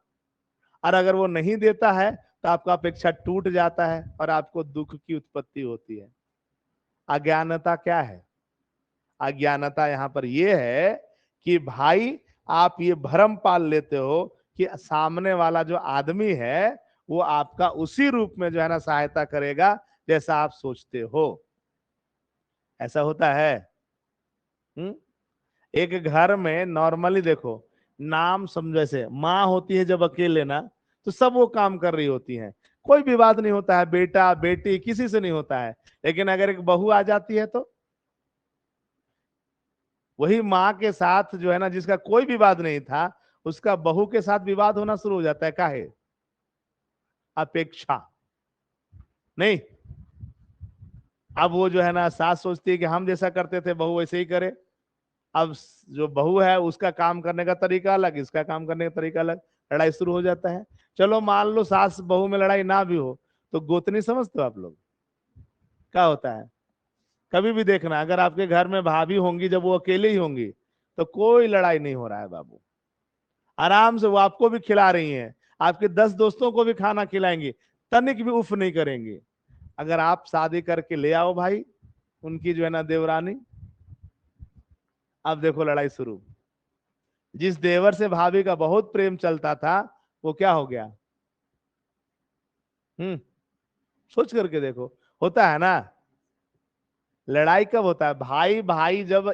और अगर वो नहीं देता है तो आपका अपेक्षा टूट जाता है और आपको दुख की उत्पत्ति होती है। अज्ञानता क्या है? अज्ञानता यहाँ पर यह है कि भाई आप ये भ्रम पाल लेते हो कि सामने वाला जो आदमी है वो आपका उसी रूप में जो है ना सहायता करेगा जैसा आप सोचते हो। ऐसा होता है। हम्म। एक घर में नॉर्मली देखो, नाम समझो, ऐसे माँ होती है जब अकेले ना, तो सब वो काम कर रही होती है, कोई विवाद नहीं होता है, बेटा बेटी किसी से नहीं होता है। लेकिन अगर एक बहू आ जाती है तो वही माँ के साथ जो है ना, जिसका कोई विवाद नहीं था, उसका बहू के साथ विवाद होना शुरू हो जाता है। काहे? अपेक्षा। नहीं, अब वो जो है ना सास सोचती है कि हम जैसा करते थे बहू वैसे ही करे। अब जो बहू है उसका काम करने का तरीका अलग, इसका काम करने का तरीका अलग, लड़ाई शुरू हो जाता है। चलो मान लो सास बहू में लड़ाई ना भी हो, तो गोतनी समझते हो आप लोग क्या होता है? कभी भी देखना, अगर आपके घर में भाभी होंगी, जब वो अकेली ही होंगी, तो कोई लड़ाई नहीं हो रहा है बाबू, आराम से वो आपको भी खिला रही हैं, आपके 10 दोस्तों को भी खाना खिलाएंगी, तनिक भी उफ नहीं करेंगी। अगर आप शादी करके ले आओ भाई उनकी जो है ना देवरानी, अब देखो लड़ाई शुरू। जिस देवर से भाभी का बहुत प्रेम चलता था, वो क्या हो गया? सोच करके देखो, होता है ना। लड़ाई कब होता है? भाई भाई जब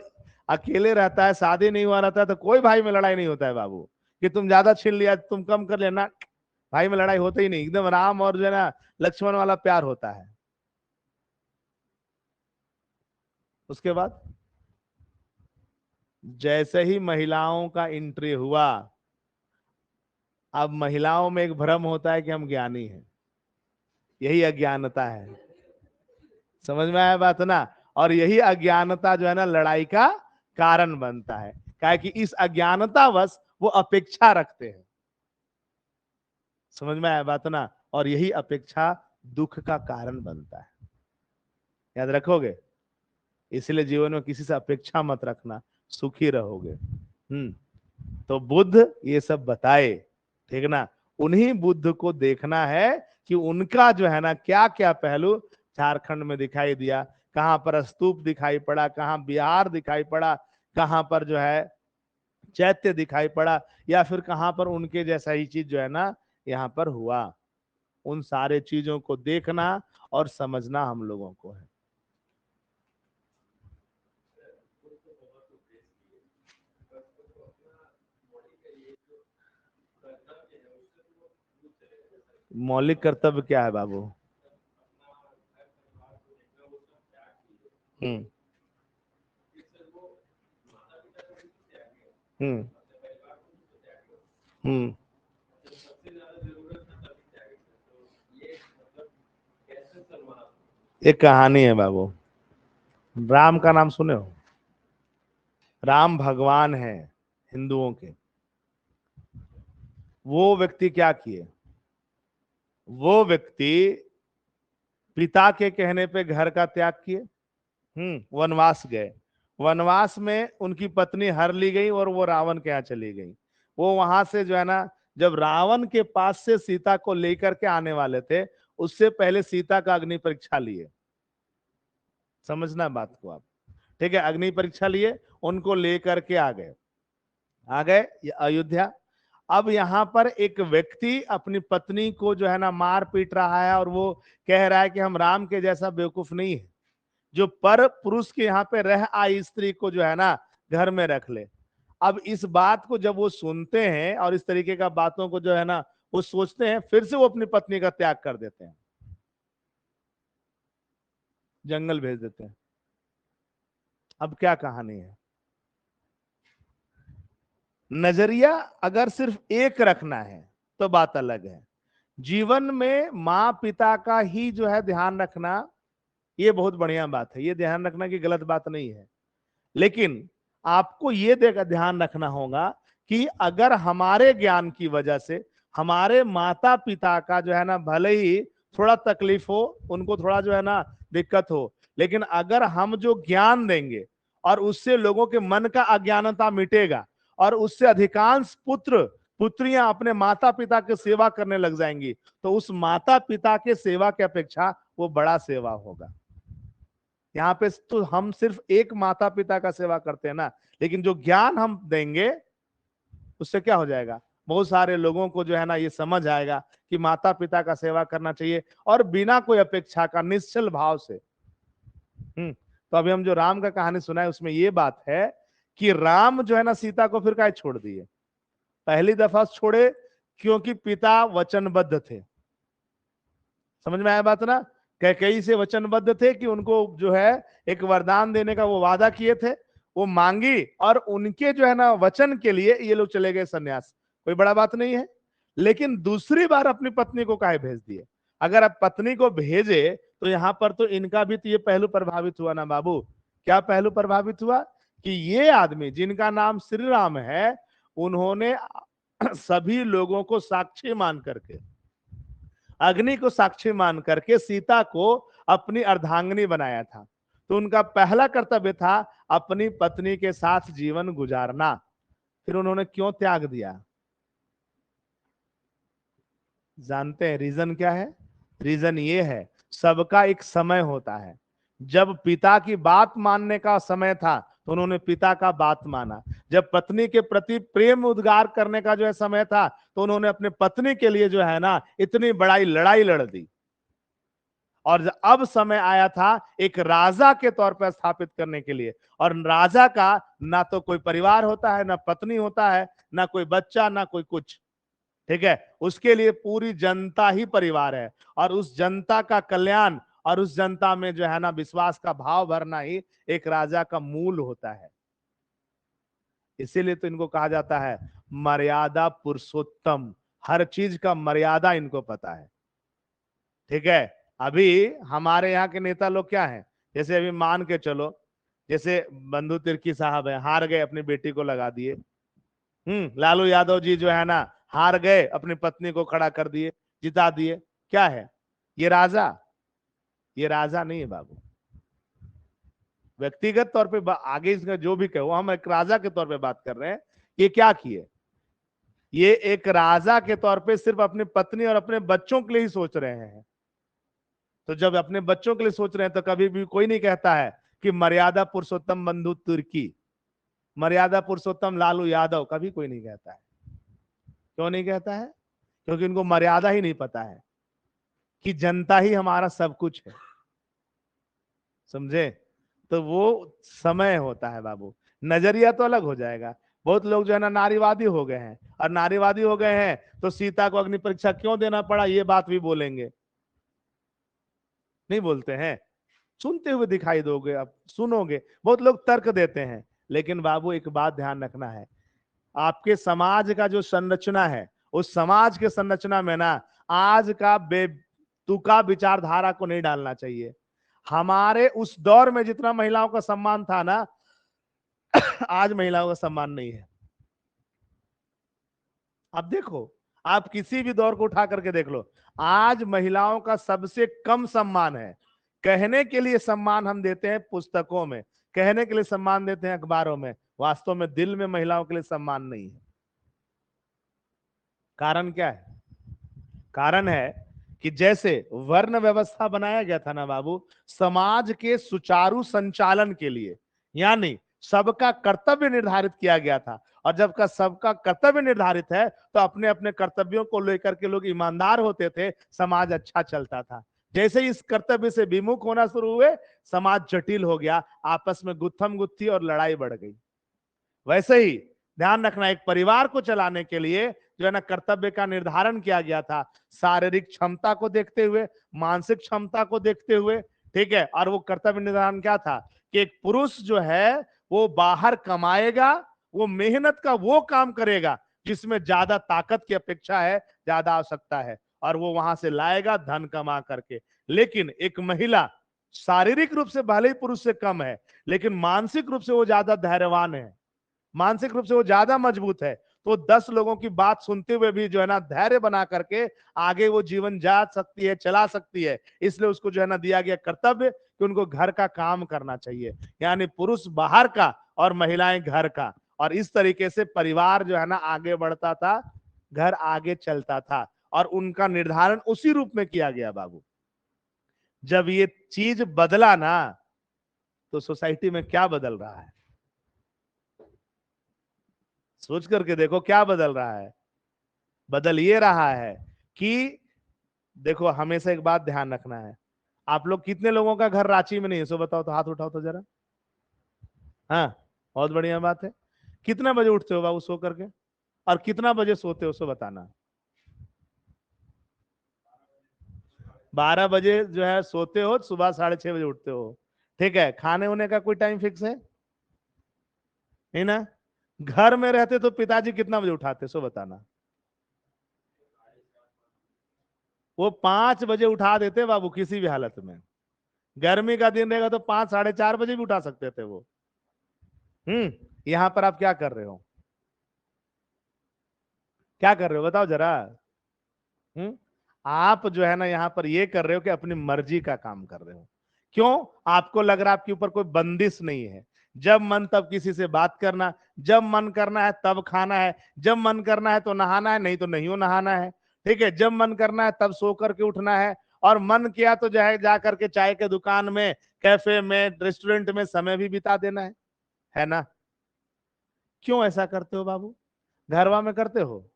अकेले रहता है, शादी नहीं हुआ रहता है, तो कोई भाई में लड़ाई नहीं होता है बाबू, कि तुम ज्यादा छीन लिया तुम कम कर लेना। भाई में लड़ाई होता ही नहीं, एकदम राम और जो है ना लक्ष्मण वाला प्यार होता है। उसके बाद जैसे ही महिलाओं का एंट्री हुआ, अब महिलाओं में एक भ्रम होता है कि हम ज्ञानी हैं। यही अज्ञानता है। समझ में आया बात ना? और यही अज्ञानता जो है ना लड़ाई का कारण बनता है, क्या कि इस अज्ञानतावश वो अपेक्षा रखते हैं। समझ में आया बात ना? और यही अपेक्षा दुख का कारण बनता है। याद रखोगे? इसलिए जीवन में किसी से अपेक्षा मत रखना, सुखी रहोगे। तो बुद्ध ये सब बताए, ठीक ना, उन्हीं बुद्ध को देखना है कि उनका जो है ना क्या क्या पहलू झारखंड में दिखाई दिया, कहां पर स्तूप दिखाई पड़ा, कहां बिहार दिखाई पड़ा, कहां पर जो है चैत्य दिखाई पड़ा, या फिर कहां पर उनके जैसा ही चीज जो है ना यहाँ पर हुआ। उन सारे चीजों को देखना और समझना हम लोगों को है। मौलिक कर्तव्य क्या है बाबू? हम्म। हम्म। हम्म। एक कहानी है बाबू, राम का नाम सुने हो? राम भगवान है हिंदुओं के। वो व्यक्ति क्या किए? वो व्यक्ति पिता के कहने पे घर का त्याग किए, वनवास गए। वनवास में उनकी पत्नी हर ली गई और वो रावण के यहाँ चली गई। वो वहां से जो है ना, जब रावण के पास से सीता को लेकर के आने वाले थे, उससे पहले सीता का अग्नि परीक्षा लिए। समझना बात को आप। ठीक है, अग्नि परीक्षा लिए, उनको लेकर के आ गए अयोध्या। अब यहाँ पर एक व्यक्ति अपनी पत्नी को जो है ना मार पीट रहा है, और वो कह रहा है कि हम राम के जैसा बेवकूफ नहीं है जो पर पुरुष के यहाँ पे रह आई स्त्री को जो है ना घर में रख ले। अब इस बात को जब वो सुनते हैं और इस तरीके का बातों को जो है ना वो सोचते हैं, फिर से वो अपनी पत्नी का त्याग कर देते हैं, जंगल भेज देते हैं। अब क्या कहानी है? नजरिया अगर सिर्फ एक रखना है तो बात अलग है। जीवन में माँ पिता का ही जो है ध्यान रखना, ये बहुत बढ़िया बात है, ये ध्यान रखना की गलत बात नहीं है। लेकिन आपको ये देखा ध्यान रखना होगा कि अगर हमारे ज्ञान की वजह से हमारे माता पिता का जो है ना भले ही थोड़ा तकलीफ हो, उनको थोड़ा जो है ना दिक्कत हो, लेकिन अगर हम जो ज्ञान देंगे और उससे लोगों के मन का अज्ञानता मिटेगा और उससे अधिकांश पुत्र पुत्रियां अपने माता पिता की सेवा करने लग जाएंगी, तो उस माता पिता के सेवा की अपेक्षा वो बड़ा सेवा होगा। यहाँ पे तो हम सिर्फ एक माता पिता का सेवा करते हैं ना, लेकिन जो ज्ञान हम देंगे उससे क्या हो जाएगा, बहुत सारे लोगों को जो है ना ये समझ आएगा कि माता पिता का सेवा करना चाहिए, और बिना कोई अपेक्षा का निश्चल भाव से। तो अभी हम जो राम का कहानी सुना है उसमें ये बात है कि राम जो है ना सीता को फिर काहे छोड़ दिए? पहली दफा छोड़े क्योंकि पिता वचनबद्ध थे। समझ में आया बात ना? कैकेयी से वचनबद्ध थे कि उनको जो है एक वरदान देने का वो वादा किए थे, वो मांगी, और उनके जो है ना वचन के लिए ये लोग चले गए सन्यास। कोई बड़ा बात नहीं है। लेकिन दूसरी बार अपनी पत्नी को काहे भेज दिए? अगर आप पत्नी को भेजे तो यहाँ पर तो इनका भी तो ये पहलू प्रभावित हुआ ना बाबू। क्या पहलू प्रभावित हुआ? कि ये आदमी जिनका नाम श्री राम है, उन्होंने सभी लोगों को साक्षी मान करके, अग्नि को साक्षी मान करके सीता को अपनी अर्धांगिनी बनाया था। तो उनका पहला कर्तव्य था अपनी पत्नी के साथ जीवन गुजारना। फिर उन्होंने क्यों त्याग दिया? जानते हैं रीजन क्या है? रीजन ये है, सबका एक समय होता है। जब पिता की बात मानने का समय था तो उन्होंने पिता का बात माना। जब पत्नी के प्रति प्रेम उद्गार करने का जो है समय था तो उन्होंने अपने पत्नी के लिए जो है ना इतनी बड़ी लड़ाई लड़ दी। और अब समय आया था एक राजा के तौर पर स्थापित करने के लिए, और राजा का ना तो कोई परिवार होता है, ना पत्नी होता है, ना कोई बच्चा, ना कोई कुछ। ठीक है, उसके लिए पूरी जनता ही परिवार है, और उस जनता का कल्याण और उस जनता में जो है ना विश्वास का भाव भरना ही एक राजा का मूल होता है। इसीलिए तो इनको कहा जाता है मर्यादा पुरुषोत्तम। हर चीज का मर्यादा इनको पता है। ठीक है, अभी हमारे यहाँ के नेता लोग क्या है, जैसे अभी मान के चलो, जैसे बंधु तिर्की साहब है, हार गए, अपनी बेटी को लगा दिए। लालू यादव जी जो है ना हार गए, अपनी पत्नी को खड़ा कर दिए, जिता दिए। क्या है ये? राजा? ये राजा नहीं है बाबू। व्यक्तिगत तौर पे आगे इसका जो भी कहो, हम एक राजा के तौर पे बात कर रहे हैं। ये क्या किए? ये एक राजा के तौर पे सिर्फ अपनी पत्नी और अपने बच्चों के लिए ही सोच रहे हैं। तो जब अपने बच्चों के लिए सोच रहे हैं तो कभी भी कोई नहीं कहता है कि मर्यादा पुरुषोत्तम बंधु तुर्की, मर्यादा पुरुषोत्तम लालू यादव, कभी कोई नहीं कहता है। क्यों नहीं कहता है? क्योंकि उनको मर्यादा ही नहीं पता है कि जनता ही हमारा सब कुछ है। समझे? तो वो समय होता है बाबू, नजरिया तो अलग हो जाएगा। बहुत लोग जो है ना नारीवादी हो गए हैं, और नारीवादी हो गए हैं तो सीता को अग्नि परीक्षा क्यों देना पड़ा, ये बात भी बोलेंगे। नहीं बोलते हैं? सुनते हुए दिखाई दोगे, आप सुनोगे, बहुत लोग तर्क देते हैं। लेकिन बाबू एक बात ध्यान रखना है, आपके समाज का जो संरचना है, उस समाज के संरचना में ना आज का बेतुका विचारधारा को नहीं डालना चाहिए। हमारे उस दौर में जितना महिलाओं का सम्मान था ना, आज महिलाओं का सम्मान नहीं है। अब देखो, आप किसी भी दौर को उठा करके देख लो, आज महिलाओं का सबसे कम सम्मान है। कहने के लिए सम्मान हम देते हैं पुस्तकों में, कहने के लिए सम्मान देते हैं अखबारों में, वास्तव में दिल में महिलाओं के लिए सम्मान नहीं है। कारण क्या है? कारण है कि जैसे वर्ण व्यवस्था बनाया गया था ना बाबू, समाज के सुचारू संचालन के लिए, यानी सबका कर्तव्य निर्धारित किया गया था, और जब का सबका कर्तव्य निर्धारित है तो अपने अपने कर्तव्यों को लेकर के लोग ईमानदार होते थे, समाज अच्छा चलता था। जैसे ही इस कर्तव्य से विमुख होना शुरू हुए, समाज जटिल हो गया, आपस में गुत्थम गुत्थी और लड़ाई बढ़ गई। वैसे ही ध्यान रखना, एक परिवार को चलाने के लिए जो है ना कर्तव्य का निर्धारण किया गया था, शारीरिक क्षमता को देखते हुए, मानसिक क्षमता को देखते हुए, ठीक है। और वो कर्तव्य निर्धारण क्या था कि एक पुरुष जो है वो बाहर कमाएगा, वो मेहनत का वो काम करेगा जिसमें ज्यादा ताकत की अपेक्षा है, ज्यादा आवश्यकता है, और वो वहां से लाएगा धन कमा करके। लेकिन एक महिला शारीरिक रूप से भले ही पुरुष से कम है, लेकिन मानसिक रूप से वो ज्यादा धैर्यवान है, मानसिक रूप से वो ज्यादा मजबूत है, तो 10 लोगों की बात सुनते हुए भी जो है ना धैर्य बना करके आगे वो जीवन जा सकती है, चला सकती है। इसलिए उसको जो है ना दिया गया कर्तव्य कि उनको घर का काम करना चाहिए, यानी पुरुष बाहर का और महिलाएं घर का। और इस तरीके से परिवार जो है ना आगे बढ़ता था, घर आगे चलता था, और उनका निर्धारण उसी रूप में किया गया बाबू। जब ये चीज बदला ना, तो सोसाइटी में क्या बदल रहा है, सोच करके देखो क्या बदल रहा है। बदल ये रहा है कि देखो, हमेशा एक बात ध्यान रखना है, आप लोग कितने लोगों का घर रांची में नहीं है, सो बताओ तो, हाथ उठाओ तो जरा। हाँ, बहुत बढ़िया बात है। कितना बजे उठते हो बाबू सो करके, और कितना बजे सोते हो, सो बताना। 12 बजे जो है सोते हो, सुबह 6:30 बजे उठते हो, ठीक है। खाने होने का कोई टाइम फिक्स है नहीं ना? घर में रहते तो पिताजी कितना बजे उठाते, सो बताना। वो 5 बजे उठा देते बाबू किसी भी हालत में। गर्मी का दिन रहेगा तो 5 4:30 बजे भी उठा सकते थे वो। यहां पर आप क्या कर रहे हो, क्या कर रहे हो बताओ जरा। हम्म आप जो है ना यहाँ पर ये कर रहे हो कि अपनी मर्जी का काम कर रहे हो। क्यों? आपको लग रहा है आपके ऊपर कोई बंदिश नहीं है। जब मन तब किसी से बात करना, जब मन करना है तब खाना है, जब मन करना है तो नहाना है, नहीं तो नहीं हो नहाना है, ठीक है। जब मन करना है तब सो करके उठना है, और मन किया तो जो है जा करके चाय के दुकान में, कैफे में, रेस्टोरेंट में समय भी बिता देना है ना? क्यों ऐसा करते हो बाबू? घरवा में करते हो,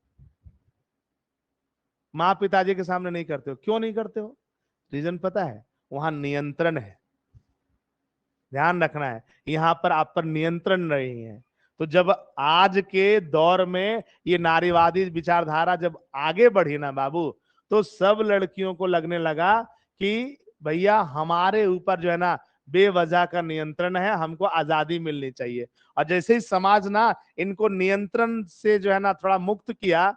माँ पिताजी के सामने नहीं करते हो। क्यों नहीं करते हो? रीजन पता है? वहां नियंत्रण है, ध्यान रखना है, यहां पर आप पर नियंत्रण नहीं है। तो जब आज के दौर में ये नारीवादी विचारधारा जब आगे बढ़ी ना बाबू, तो सब लड़कियों को लगने लगा कि भैया हमारे ऊपर जो है ना बेवजह का नियंत्रण है, हमको आजादी मिलनी चाहिए। और जैसे ही समाज ना इनको नियंत्रण से जो है ना थोड़ा मुक्त किया,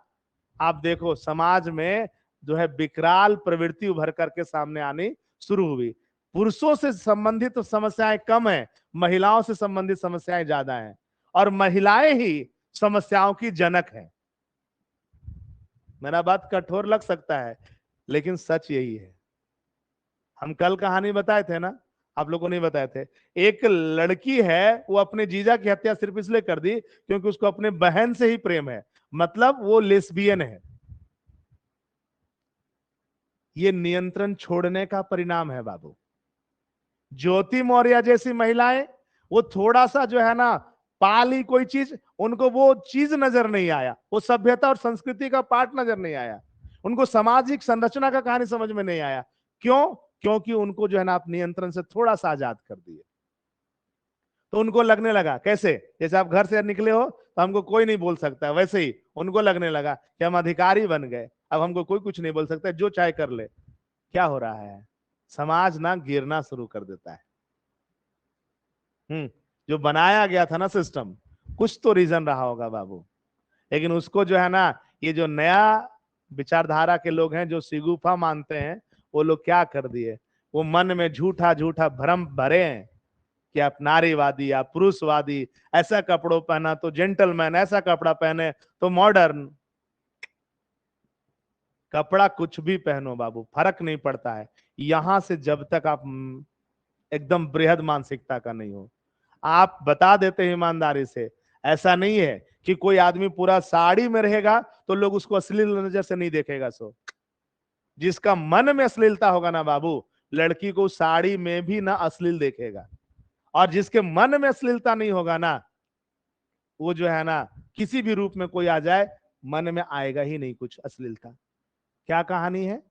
आप देखो समाज में जो है विकराल प्रवृत्ति उभर करके सामने आनी शुरू हुई। पुरुषों से संबंधित तो समस्याएं कम है, महिलाओं से संबंधित समस्याएं ज्यादा हैं, और महिलाएं ही समस्याओं की जनक है। मेरा बात कठोर लग सकता है, लेकिन सच यही है। हम कल कहानी बताए थे ना, आप लोगों ने बताए थे, एक लड़की है वो अपने जीजा की हत्या सिर्फ इसलिए कर दी क्योंकि उसको अपने बहन से ही प्रेम है, मतलब वो लेस्बियन है। ये नियंत्रण छोड़ने का परिणाम है बाबू। ज्योति मौर्य जैसी महिलाएं, वो थोड़ा सा जो है ना पाली कोई चीज, उनको वो चीज नजर नहीं आया, वो सभ्यता और संस्कृति का पार्ट नजर नहीं आया, उनको सामाजिक संरचना का कहानी समझ में नहीं आया। क्यों? क्योंकि उनको जो है ना आप नियंत्रण से थोड़ा सा आजाद कर दिए। तो उनको लगने लगा, कैसे, जैसे आप घर से निकले हो तो हमको कोई नहीं बोल सकता, वैसे ही उनको लगने लगा कि हम अधिकारी बन गए, अब हमको कोई कुछ नहीं बोल सकता, जो चाहे कर ले। क्या हो रहा है? समाज ना गिरना शुरू कर देता है। जो बनाया गया था ना सिस्टम, कुछ तो रीजन रहा होगा बाबू, लेकिन उसको जो है ना ये जो नया विचारधारा के लोग हैं जो सिगुफा मानते हैं, वो लोग क्या कर दिए, वो मन में झूठा झूठा भ्रम भरे हैं कि आप नारीवादी, आप पुरुषवादी, ऐसा कपड़ों पहना तो जेंटलमैन, ऐसा कपड़ा पहने तो मॉडर्न। कपड़ा कुछ भी पहनो बाबू, फर्क नहीं पड़ता है, यहां से जब तक आप एकदम बृहद मानसिकता का नहीं हो। आप बता देते हैं ईमानदारी से, ऐसा नहीं है कि कोई आदमी पूरा साड़ी में रहेगा तो लोग उसको अश्लील नजर से नहीं देखेगा। सो जिसका मन में अश्लीलता होगा ना बाबू, लड़की को साड़ी में भी ना अश्लील देखेगा। और जिसके मन में अश्लीलता नहीं होगा ना, वो जो है ना किसी भी रूप में कोई आ जाए, मन में आएगा ही नहीं कुछ अश्लीलता। क्या कहानी है?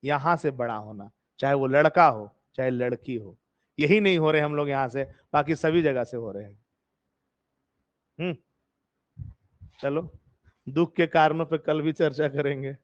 यहां से बड़ा होना, चाहे वो लड़का हो चाहे लड़की हो। यही नहीं हो रहे हम लोग यहां से, बाकी सभी जगह से हो रहे हैं। चलो, दुख के कारणों पे कल भी चर्चा करेंगे।